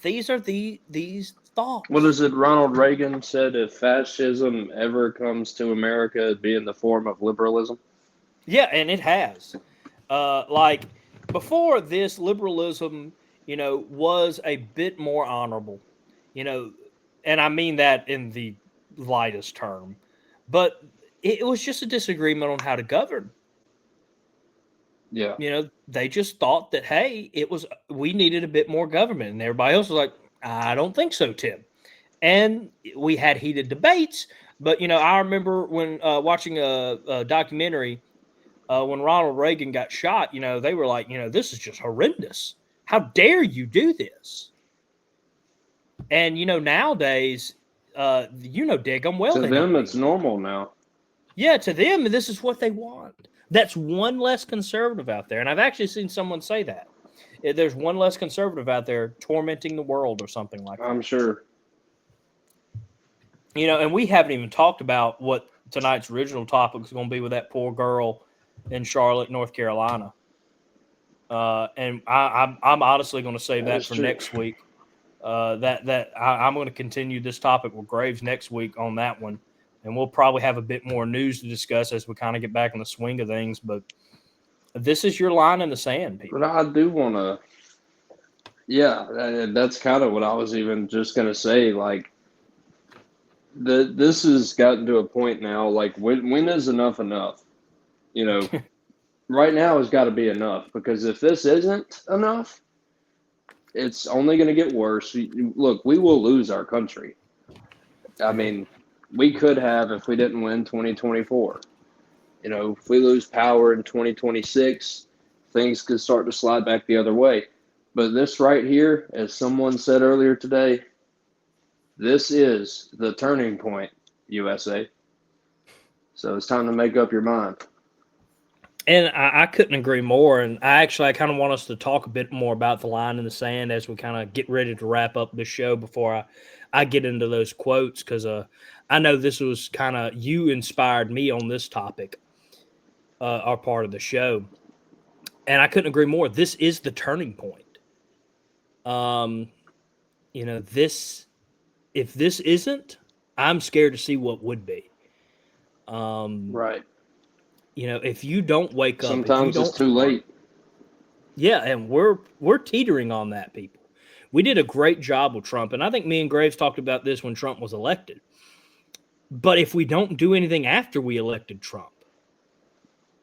These are these thoughts. What is it Ronald Reagan said, if fascism ever comes to America, it'd be in the form of liberalism? Yeah, and it has. Like before this, liberalism, was a bit more honorable, and I mean that in the lightest term. But it was just a disagreement on how to govern. Yeah. They just thought that, hey, we needed a bit more government, and everybody else was like, I don't think so, Tim. And we had heated debates, but I remember when watching a documentary when Ronald Reagan got shot. They were like, this is just horrendous. How dare you do this? And nowadays, dig them well. To them, it's normal now. Yeah, to them, this is what they want. That's one less conservative out there. And I've actually seen someone say that. There's one less conservative out there tormenting the world or something like that. I'm sure. And we haven't even talked about what tonight's original topic is going to be with that poor girl in Charlotte, North Carolina. And I'm honestly going to save that for next week. I'm going to continue this topic with Graves next week on that one. And we'll probably have a bit more news to discuss as we kind of get back in the swing of things. But this is your line in the sand, people. But I do want to, that's kind of what I was even just going to say. Like, this has gotten to a point now, like, when is enough enough? Right now has got to be enough, because if this isn't enough, it's only going to get worse. Look, we will lose our country. I mean, we could have if we didn't win 2024. If we lose power in 2026, things could start to slide back the other way. But this right here, as someone said earlier today, this is the turning point, USA. So it's time to make up your mind. And I couldn't agree more. And I kind of want us to talk a bit more about the line in the sand as we kind of get ready to wrap up the show before I get into those quotes, because I know this was kind of, you inspired me on this topic, our part of the show. And I couldn't agree more. This is the turning point. If this isn't, I'm scared to see what would be. Right. If you don't wake up, sometimes it's too late. Yeah, and we're teetering on that, people. We did a great job with Trump, and I think me and Graves talked about this when Trump was elected. But if we don't do anything after we elected Trump,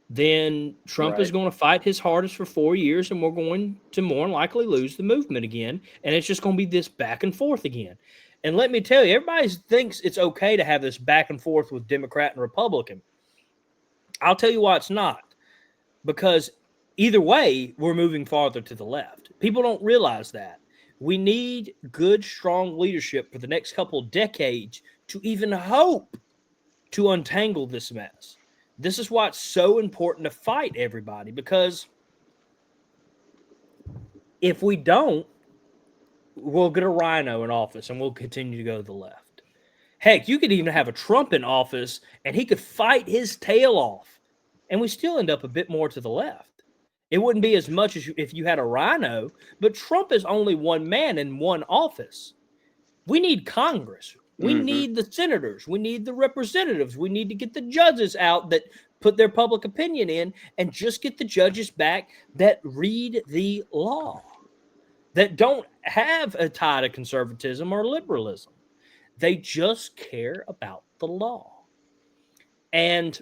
then Trump is going to fight his hardest for 4 years, and we're going to more than likely lose the movement again, and it's just going to be this back and forth again. And let me tell you, everybody thinks it's okay to have this back and forth with Democrat and Republican. I'll tell you why it's not. Because either way, we're moving farther to the left. People don't realize that. We need good, strong leadership for the next couple of decades to even hope to untangle this mess. This is why it's so important to fight everybody, because if we don't, we'll get a rhino in office and we'll continue to go to the left. Heck, you could even have a Trump in office and he could fight his tail off, and we still end up a bit more to the left. It wouldn't be as much as if you had a rhino, but Trump is only one man in one office. We need Congress. We need the senators. We need the representatives. We need to get the judges out that put their public opinion in, and just get the judges back that read the law, that don't have a tie to conservatism or liberalism. They just care about the law. And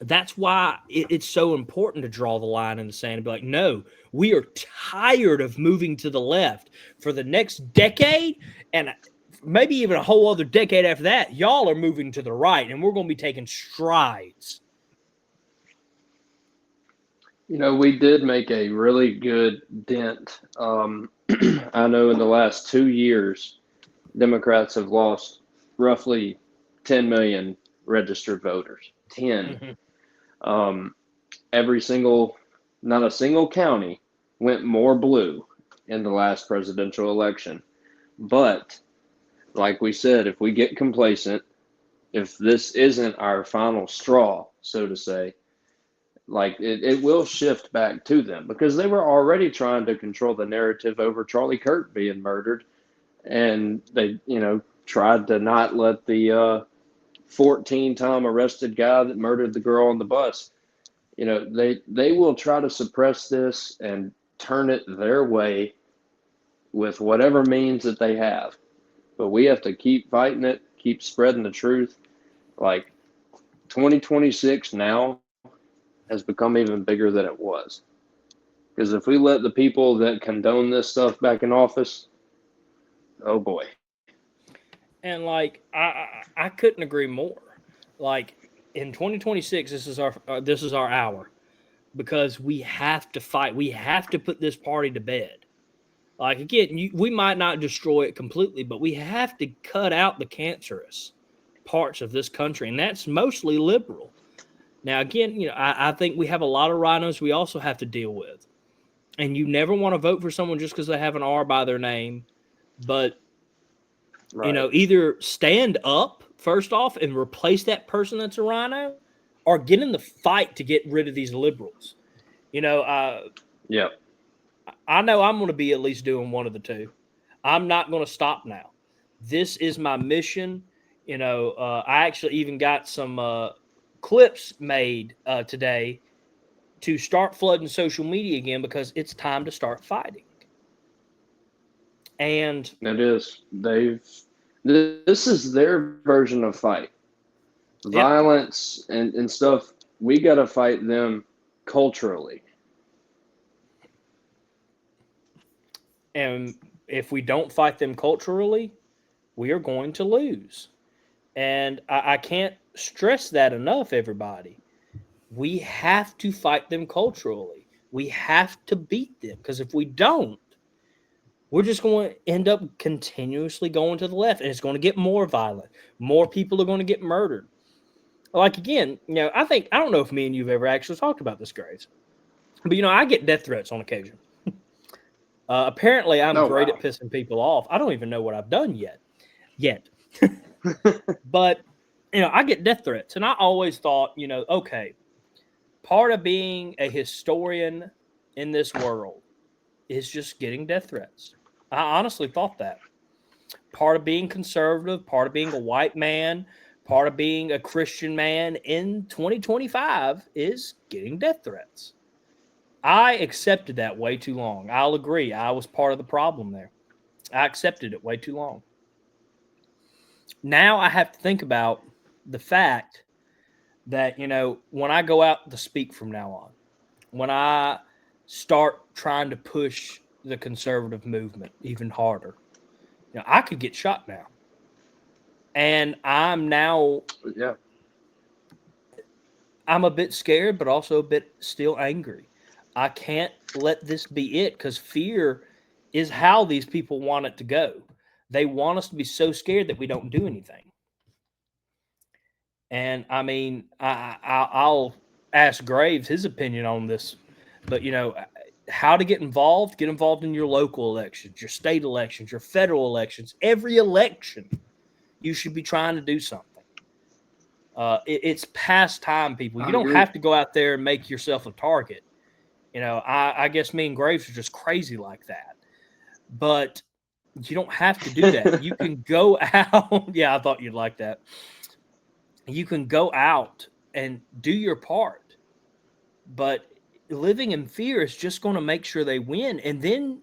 that's why it's so important to draw the line in the sand and be like, no, we are tired of moving to the left for the next decade, and maybe even a whole other decade after that. Y'all are moving to the right, and we're going to be taking strides. We did make a really good dent. I know in the last 2 years, Democrats have lost roughly 10 million registered voters. 10. Not a single county went more blue in the last presidential election. But like we said, if we get complacent, if this isn't our final straw, so to say, like it will shift back to them, because they were already trying to control the narrative over Charlie Kirk being murdered. And they, tried to not let the 14-time arrested guy that murdered the girl on the bus, they will try to suppress this and turn it their way with whatever means that they have. But we have to keep fighting it, keep spreading the truth. Like, 2026 now has become even bigger than it was. Because if we let the people that condone this stuff back in office, oh boy. And like I couldn't agree more. Like in 2026, this is our hour, because we have to fight. We have to put this party to bed. Like again, we might not destroy it completely, but we have to cut out the cancerous parts of this country, and that's mostly liberal. Now, again, I think we have a lot of rhinos we also have to deal with, and you never want to vote for someone just because they have an R by their name, but Right. Either stand up first off and replace that person that's a rhino, or get in the fight to get rid of these liberals. Yeah. I know I'm going to be at least doing one of the two. I'm not going to stop now. This is my mission. I actually even got some clips made today to start flooding social media again, because it's time to start fighting. And it is. This is their version of fight. Yep. Violence and stuff. We got to fight them culturally. And if we don't fight them culturally, we are going to lose. And I can't stress that enough, everybody. We have to fight them culturally. We have to beat them, because if we don't, we're just going to end up continuously going to the left, and it's going to get more violent. More people are going to get murdered. Like, again, I don't know if me and you've ever actually talked about this, Graves, but, I get death threats on occasion. Apparently, I'm great at pissing people off. I don't even know what I've done yet. But, I get death threats, and I always thought, okay, part of being a historian in this world is just getting death threats. I honestly thought that. Part of being conservative, part of being a white man, part of being a Christian man in 2025 is getting death threats. I accepted that way too long. I'll agree. I was part of the problem there. I accepted it way too long. Now I have to think about the fact that, when I go out to speak from now on, when I start trying to push the conservative movement even harder, I could get shot now. And I'm a bit scared, but also a bit still angry. I can't let this be it, because fear is how these people want it to go. They want us to be so scared that we don't do anything. And I mean, I'll ask Graves his opinion on this, but how to get involved in your local elections, your state elections, your federal elections. Every election, you should be trying to do something. It's past time, people. You don't have to go out there and make yourself a target. I guess me and Graves are just crazy like that. But you don't have to do that. You can go out. Yeah, I thought you'd like that. You can go out and do your part. But living in fear is just going to make sure they win. And then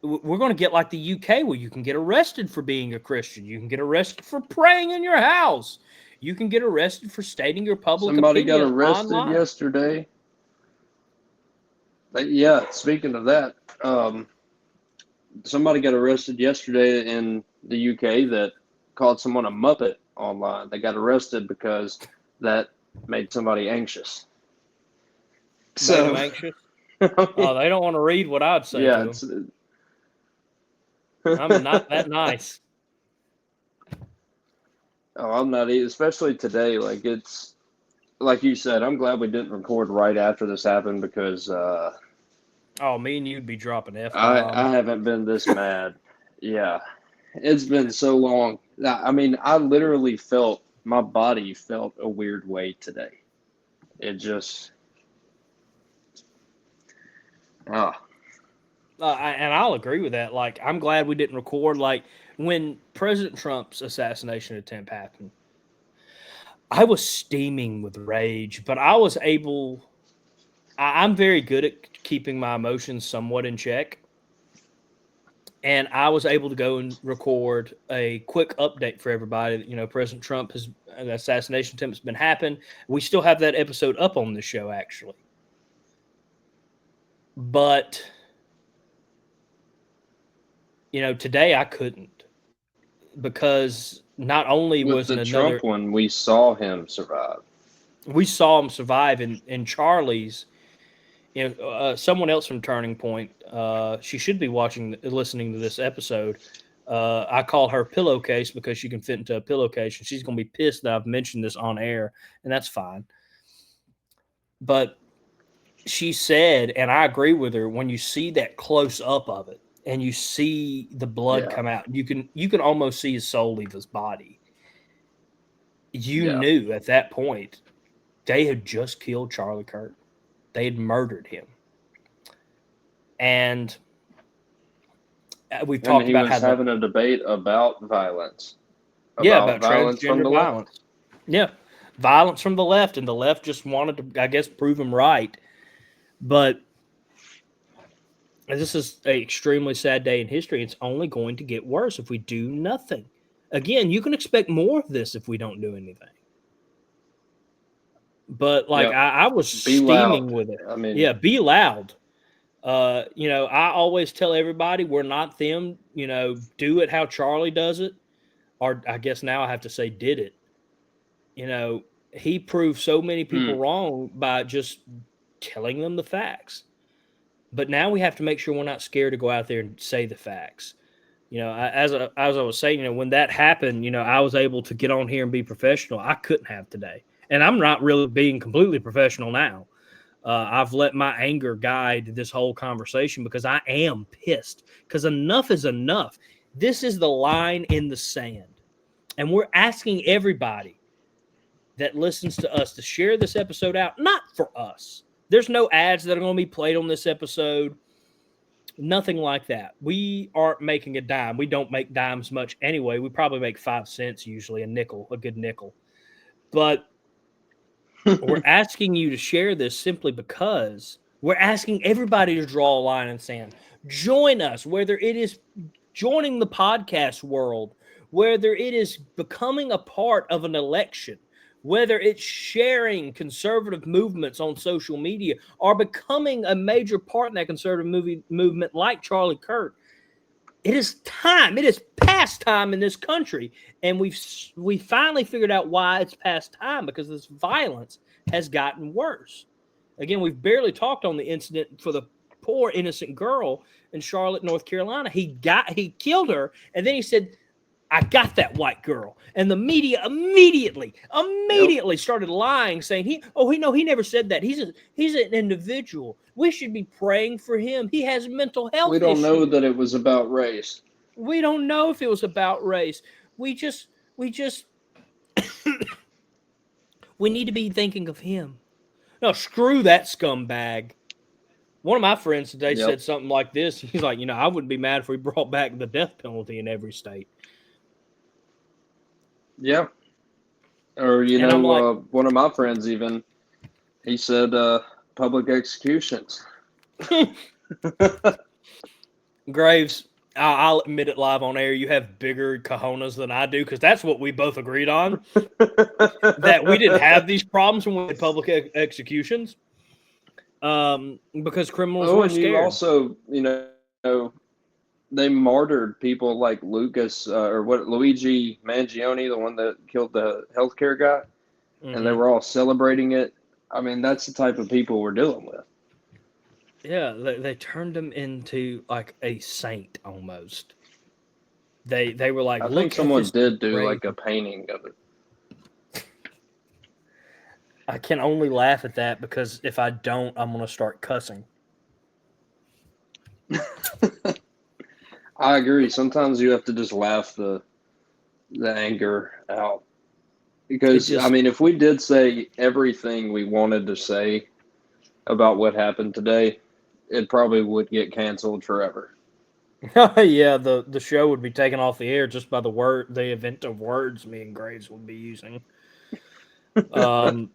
we're going to get like the UK, where you can get arrested for being a Christian. You can get arrested for praying in your house. You can get arrested for stating your public Somebody opinion got arrested online. yesterday. Yeah, speaking of that, somebody got arrested yesterday in the UK that called someone a Muppet online. They got arrested because that made somebody anxious. Made them anxious? Oh, they don't want to read what I'd say to them. I'm not that nice. Oh, I'm not either, especially today. Like, it's like you said, I'm glad we didn't record right after this happened, because me and you'd be dropping F-bombs. I haven't been this mad. Yeah. It's been so long. I mean, I literally felt, my body felt a weird way today. It just, and I'll agree with that. Like, I'm glad we didn't record. Like, when President Trump's assassination attempt happened, I was steaming with rage, but I was able, I'm very good at keeping my emotions somewhat in check. And I was able to go and record a quick update for everybody. You know, President Trump has the assassination attempt has been happened. We still have that episode up on the show, actually. But you know, today I couldn't, because not only With was the another Trump one, we saw him survive. we saw him survive in Charlie's. You know, someone else from Turning Point. She should be listening to this episode. I call her Pillowcase because she can fit into a pillowcase, and she's going to be pissed that I've mentioned this on air, and that's fine. But she said, and I agree with her, when you see that close up of it, and you see the blood come out, you can almost see his soul leave his body. You knew at that point they had just killed Charlie Kirk. They had murdered him. And we've talked about how he was having a debate about violence. About violence from the violence. Left. Yeah, violence from the left, and the left just wanted to, I guess, prove him right. But this is an extremely sad day in history. It's only going to get worse if we do nothing. Again, you can expect more of this if we don't do anything. But I was steaming with it. I mean, be loud. You know, I always tell everybody we're not them. You know, do it how Charlie does it, or I guess now I have to say did it. You know, he proved so many people wrong by just telling them the facts. But now we have to make sure we're not scared to go out there and say the facts. You know, as I was saying, you know, when that happened, you know, I was able to get on here and be professional. I couldn't have today. And I'm not really being completely professional now. I've let my anger guide this whole conversation because I am pissed. Because enough is enough. This is the line in the sand. And we're asking everybody that listens to us to share this episode out, not for us. There's no ads that are going to be played on this episode. Nothing like that. We aren't making a dime. We don't make dimes much anyway. We probably make 5 cents usually, a good nickel. But we're asking you to share this simply because we're asking everybody to draw a line in the sand. Join us, whether it is joining the podcast world, whether it is becoming a part of an election, whether it's sharing conservative movements on social media or becoming a major part in that conservative movement like Charlie Kirk. It is time. It is past time in this country. And we finally figured out why it's past time, because this violence has gotten worse. Again, we've barely talked on the incident for the poor innocent girl in Charlotte, North Carolina. He killed her, and then he said, I got that white girl. And the media immediately started lying, saying he never said that. He's an individual. We should be praying for him. He has mental health issues. We don't know that it was about race. We don't know if it was about race. We just we need to be thinking of him. No, screw that scumbag. One of my friends today said something like this. He's like, I wouldn't be mad if we brought back the death penalty in every state. Yeah. Or, one of my friends even, he said public executions. Graves, I'll admit it live on air. You have bigger cojones than I do, because that's what we both agreed on, that we didn't have these problems when we had public executions, because criminals were scared. You also, they martyred people like Luigi Mangione, the one that killed the healthcare guy, and they were all celebrating it. I mean, that's the type of people we're dealing with. Yeah, they turned him into like a saint almost. They were like, I think someone did do like a painting of it. I can only laugh at that because if I don't, I'm going to start cussing. I agree. Sometimes you have to just laugh the anger out. Because, if we did say everything we wanted to say about what happened today, it probably would get canceled forever. Yeah, the show would be taken off the air just by the event of words me and Graves would be using. But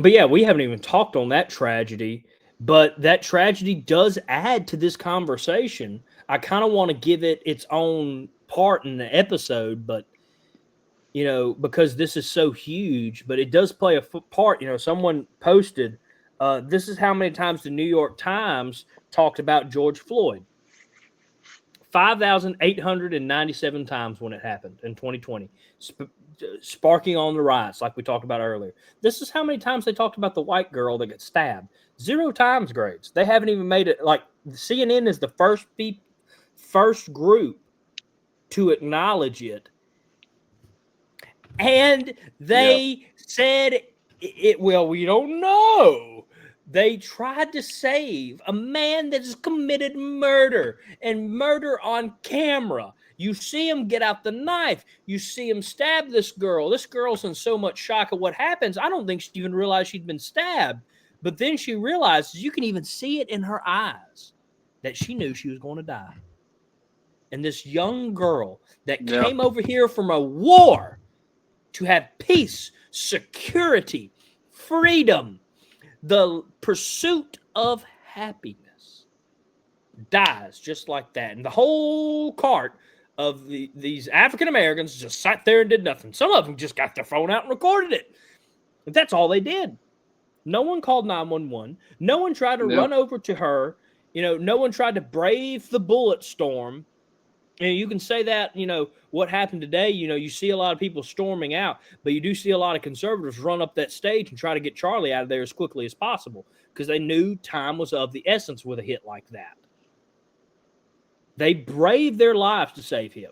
yeah, we haven't even talked on that tragedy. But that tragedy does add to this conversation. I kind of want to give it its own part in the episode, but because this is so huge, but it does play a part. Someone posted, this is how many times the New York Times talked about George Floyd. 5,897 times when it happened in 2020, sparking on the riots like we talked about earlier. This is how many times they talked about the white girl that got stabbed. 0 times, Graves. They haven't even made it. Like, CNN is the first group to acknowledge it. And they said it. Well, we don't know. They tried to save a man that has committed murder, and murder on camera. You see him get out the knife. You see him stab this girl. This girl's in so much shock of what happens. I don't think she even realized she'd been stabbed. But then she realizes, you can even see it in her eyes, that she knew she was going to die. And this young girl that came over here from a war to have peace, security, freedom, the pursuit of happiness, dies just like that. And the whole cart of these African Americans just sat there and did nothing. Some of them just got their phone out and recorded it. And that's all they did. No one called 911. No one tried to run over to her. No one tried to brave the bullet storm. You can say that, what happened today, you see a lot of people storming out, but you do see a lot of conservatives run up that stage and try to get Charlie out of there as quickly as possible because they knew time was of the essence with a hit like that. They braved their lives to save him.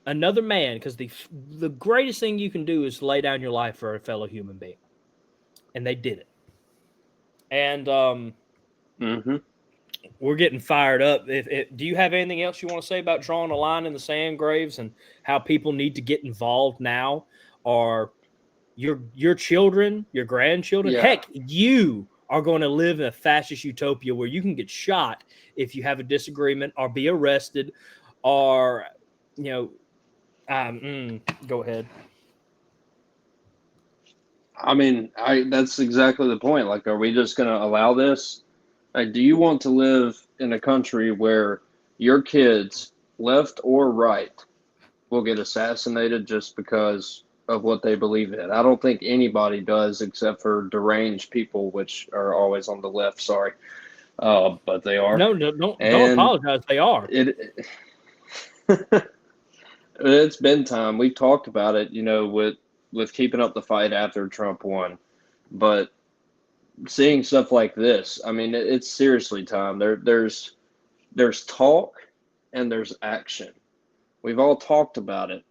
Another man, because the greatest thing you can do is lay down your life for a fellow human being. And they did it. And we're getting fired up. Do you have anything else you want to say about drawing a line in the sand, Graves, and how people need to get involved now? Or your children, your grandchildren? Heck, you are going to live in a fascist utopia where you can get shot if you have a disagreement or be arrested or, go ahead. I mean, that's exactly the point. Like, are we just going to allow this? Like, do you want to live in a country where your kids, left or right, will get assassinated just because of what they believe in? I don't think anybody does except for deranged people, which are always on the left. Sorry. But they are. No, don't apologize. They are. It's been time. We've talked about it, with keeping up the fight after Trump won. But seeing stuff like this, I mean, it's seriously time. There's talk and there's action. We've all talked about it,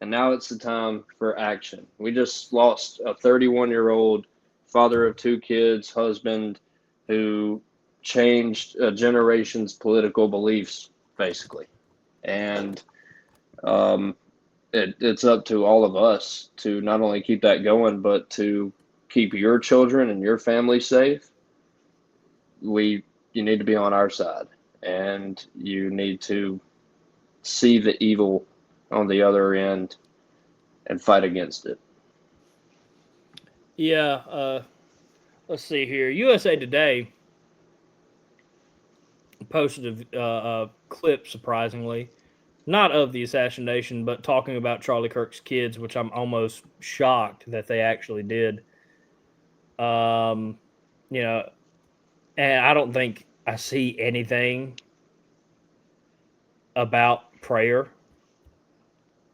and now it's the time for action. We just lost a 31-year-old father of 2 kids, husband, who changed a generation's political beliefs, basically. And it's up to all of us to not only keep that going, but to keep your children and your family safe. You need to be on our side, and you need to see the evil on the other end and fight against it. Yeah. Let's see here. USA Today posted a clip, surprisingly, not of the assassination, but talking about Charlie Kirk's kids, which I'm almost shocked that they actually did. And I don't think I see anything about prayer.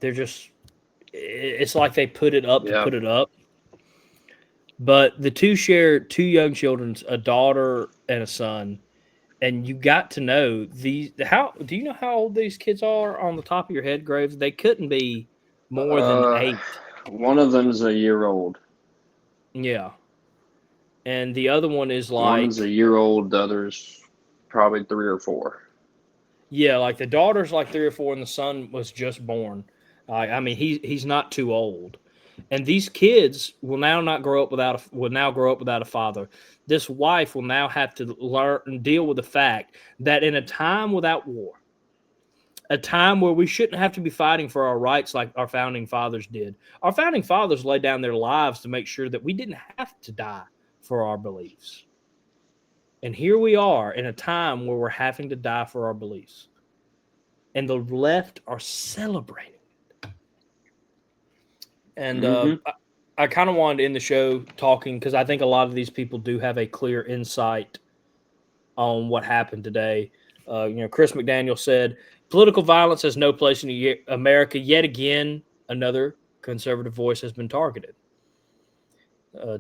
It's like they put it up to put it up. But the two share 2 young children, a daughter and a son. And you got to know do you know how old these kids are on the top of your head, Graves? They couldn't be more than 8. One of them's a year old. Yeah. And the other one is one's a year old, the other's probably 3 or 4. Yeah, like the daughter's like 3 or 4, and the son was just born. I mean, he's not too old. And these kids will now grow up without a father. This wife will now have to learn and deal with the fact that in a time without war, a time where we shouldn't have to be fighting for our rights like our founding fathers did. Our founding fathers laid down their lives to make sure that we didn't have to die for our beliefs. And here we are in a time where we're having to die for our beliefs. And the left are celebrating. And I kind of wanted to end the show talking because I think a lot of these people do have a clear insight on what happened today. Chris McDaniel said, political violence has no place in America. Yet again, another conservative voice has been targeted.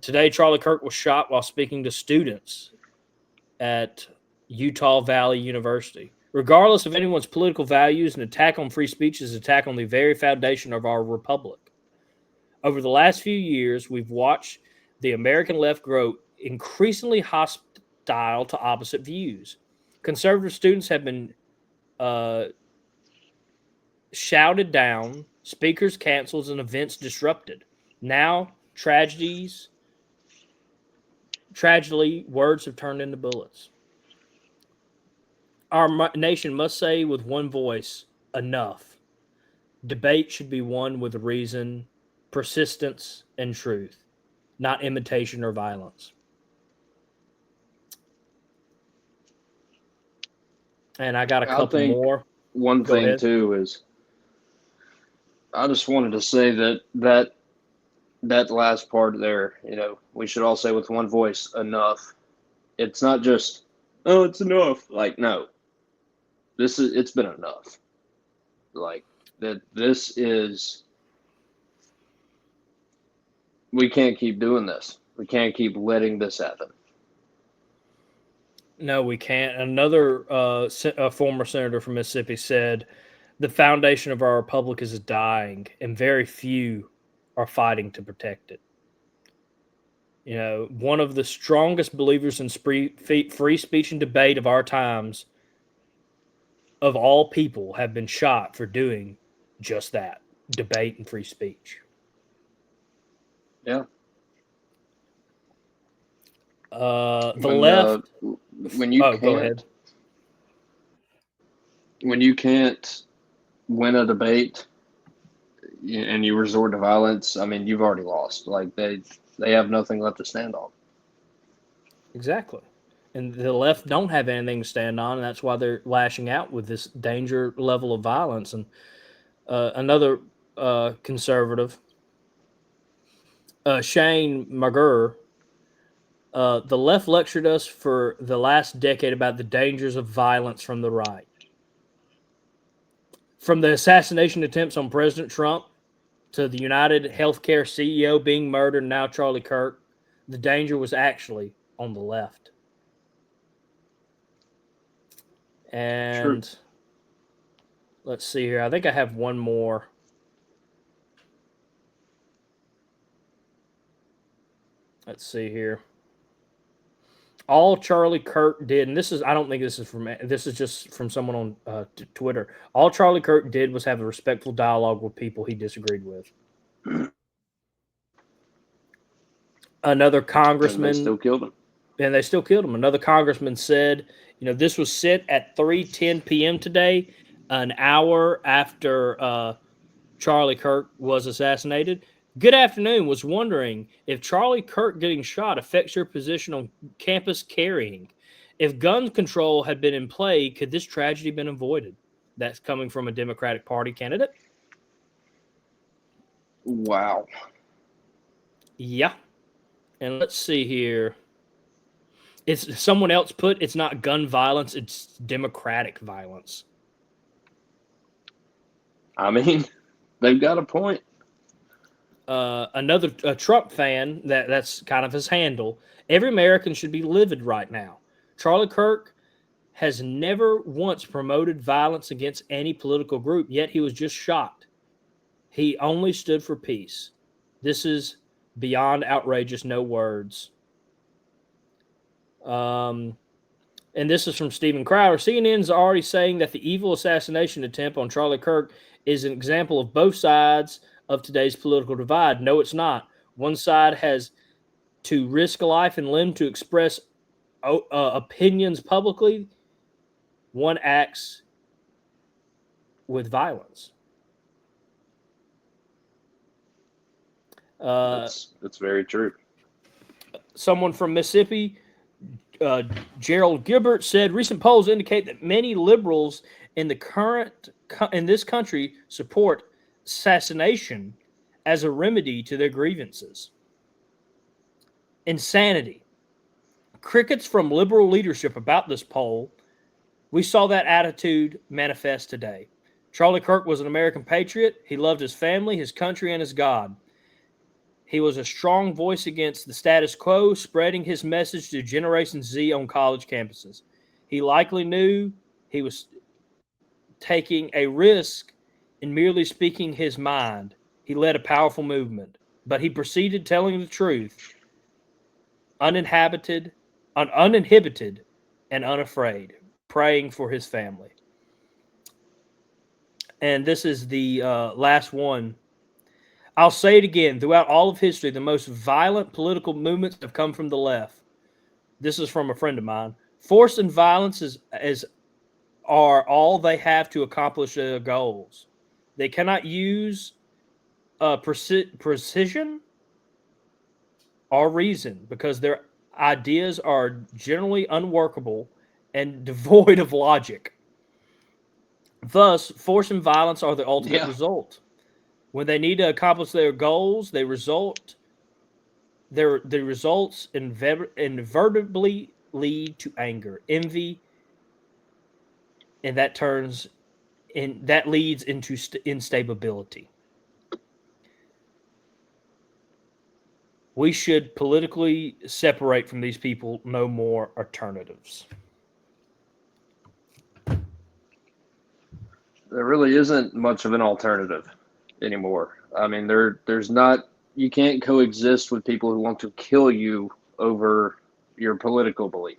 Today, Charlie Kirk was shot while speaking to students at Utah Valley University. Regardless of anyone's political values, an attack on free speech is an attack on the very foundation of our republic. Over the last few years, we've watched the American left grow increasingly hostile to opposite views. Conservative students have been shouted down, speakers canceled, and events disrupted. Now, tragically, words have turned into bullets. Our nation must say with one voice, enough. Debate should be won with reason, persistence, and truth, not imitation or violence. And I got a couple more. One thing too is, I just wanted to say that last part there, we should all say with one voice, enough. It's not just, oh, it's enough. Like, no, it's been enough. Like we can't keep doing this. We can't keep letting this happen. No, we can't. Another former senator from Mississippi said, the foundation of our republic is dying, and very few are fighting to protect it. One of the strongest believers in free speech and debate of our times, of all people, have been shot for doing just that, debate and free speech. Yeah. Left. When you go ahead. When you can't win a debate and you resort to violence, I mean, you've already lost. Like they have nothing left to stand on. Exactly. And the left don't have anything to stand on, and that's why they're lashing out with this danger level of violence. And another conservative, Shane McGurr, the left lectured us for the last decade about the dangers of violence from the right. From the assassination attempts on President Trump to the United Healthcare CEO being murdered, now Charlie Kirk, the danger was actually on the left. And let's see here. I think I have one more. Let's see here. All Charlie Kirk did, and I don't think this is just from someone on Twitter. All Charlie Kirk did was have a respectful dialogue with people he disagreed with. Another congressman. And they still killed him. Another congressman said, this was set at 3:10 p.m. today, an hour after Charlie Kirk was assassinated. Good afternoon. Was wondering if Charlie Kirk getting shot affects your position on campus carrying. If gun control had been in play, could this tragedy been avoided? That's coming from a Democratic Party candidate. Wow. Yeah. And let's see here. It's someone else put, it's not gun violence, it's democratic violence. I mean, they've got a point. Another Trump fan, that's kind of his handle. Every American should be livid right now. Charlie Kirk has never once promoted violence against any political group, yet he was just shot. He only stood for peace. This is beyond outrageous, no words. And this is from Stephen Crowder. CNN's already saying that the evil assassination attempt on Charlie Kirk is an example of both sides of today's political divide. No, it's not. One side has to risk life and limb to express opinions publicly. One acts with violence. That's very true. Someone from Mississippi, Gerald Gilbert said recent polls indicate that many liberals in this country support assassination as a remedy to their grievances. Insanity. Crickets from liberal leadership about this poll. We saw that attitude manifest today. Charlie Kirk was an American patriot. He loved his family, his country, and his God. He was a strong voice against the status quo, spreading his message to Generation Z on college campuses. He likely knew he was taking a risk in merely speaking his mind. He led a powerful movement, but he proceeded telling the truth, uninhibited, and unafraid, praying for his family. And this is the last one. I'll say it again. Throughout all of history, the most violent political movements have come from the left. This is from a friend of mine. Force and violence are all they have to accomplish their goals. They cannot use precision or reason because their ideas are generally unworkable and devoid of logic. Thus, force and violence are the ultimate result. When they need to accomplish their goals, the results inevitably lead to anger, envy, and that leads into instability. We should politically separate from these people. No more alternatives. There really isn't much of an alternative anymore. I mean, there's not. You can't coexist with people who want to kill you over your political belief.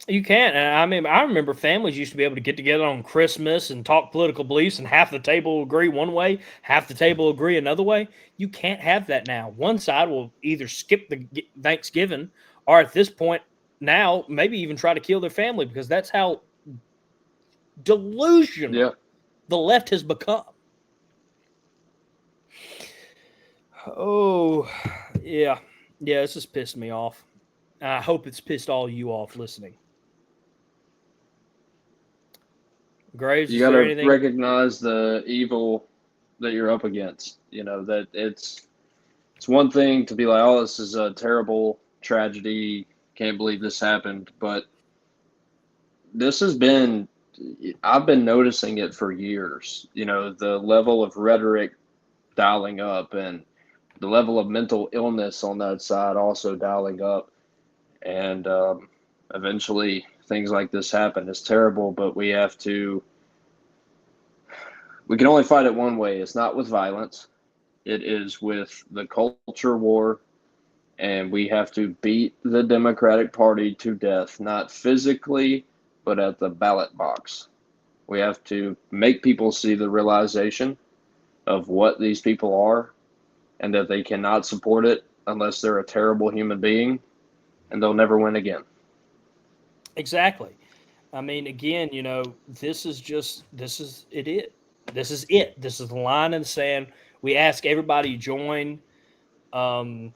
You can't. I mean, I remember families used to be able to get together on Christmas and talk political beliefs, and half the table will agree one way, half the table will agree another way. You can't have that now. One side will either skip the Thanksgiving, or at this point now, maybe even try to kill their family, because that's how delusional the left has become. Oh, yeah. Yeah, this has pissed me off. I hope it's pissed all you off listening. Graves, you got to recognize the evil that you're up against. You know, that it's one thing to be like, oh, this is a terrible tragedy. Can't believe this happened. But this has been, I've been noticing it for years. You know, the level of rhetoric dialing up and the level of mental illness on that side also dialing up. And eventually things like this happen. It's terrible, but we can only fight it one way. It's not with violence. It is with the culture war, and we have to beat the Democratic Party to death, not physically, but at the ballot box. We have to make people see the realization of what these people are and that they cannot support it unless they're a terrible human being, and they'll never win again. Exactly. I mean, again, you know, this is it. This is it. This is the line in the sand. We ask everybody to join. Graves,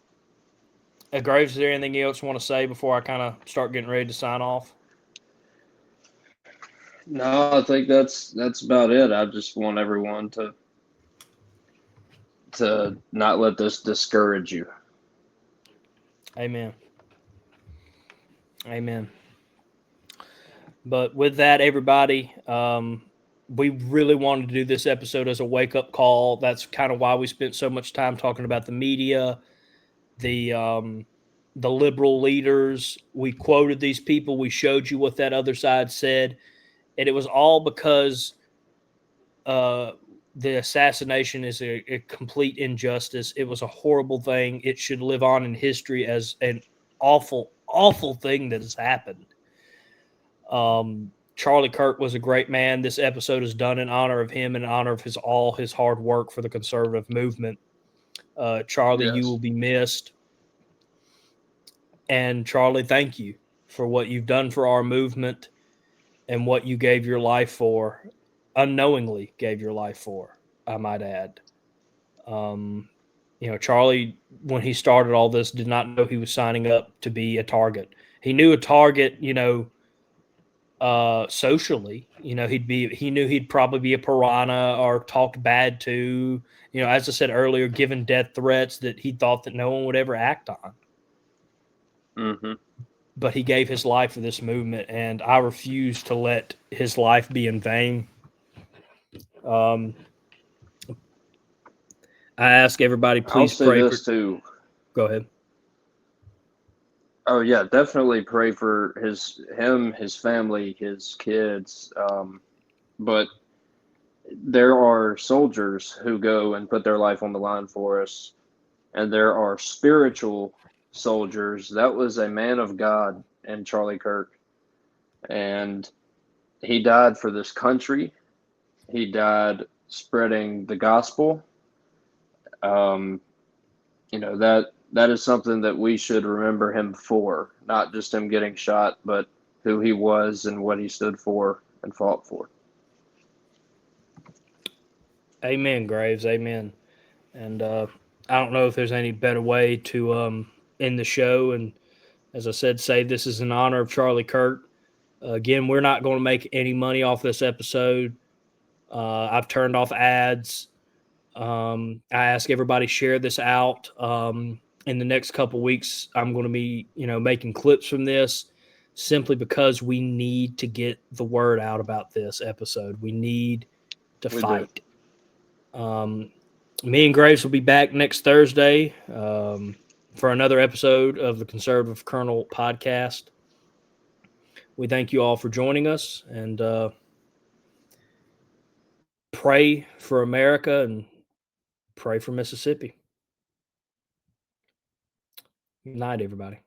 is there anything else you want to say before I kind of start getting ready to sign off? No, I think that's about it. I just want everyone to not let this discourage you. Amen. Amen. But with that, everybody, we really wanted to do this episode as a wake-up call. That's kind of why we spent so much time talking about the media, the liberal leaders. We quoted these people. We showed you what that other side said. And it was all because the assassination is a complete injustice. It was a horrible thing. It should live on in history as an awful, awful thing that has happened. Charlie Kirk was a great man. This episode is done in honor of him and in honor of all his hard work for the conservative movement. Charlie, you will be missed. And Charlie, thank you for what you've done for our movement and what you gave your life for, unknowingly gave your life for, I might add. You know, Charlie, when he started all this, did not know he was signing up to be a target. He knew a target, socially. He knew he'd probably be a piranha or talked bad to. As I said earlier, given death threats that he thought that no one would ever act on. Mm-hmm. But he gave his life for this movement, and I refuse to let his life be in vain. I ask everybody, please I'll say pray this for. too. Go ahead. Oh yeah, definitely pray for him, his family, his kids. But there are soldiers who go and put their life on the line for us, and there are spiritual soldiers. That was a man of God in Charlie Kirk, and he died for this country. He died spreading the gospel. Um, that is something that we should remember him for, not just him getting shot, but who he was and what he stood for and fought for. Amen, Graves. Amen. And I don't know if there's any better way to end the show. And as I said, say this is in honor of Charlie Kirk. Again, we're not going to make any money off this episode. I've turned off ads. I ask everybody share this out. In the next couple weeks, I'm going to be, making clips from this simply because we need to get the word out about this episode. We need to fight. Me and Graves will be back next Thursday for another episode of the Conservative Colonel podcast. We thank you all for joining us, and pray for America and pray for Mississippi. Good night, everybody.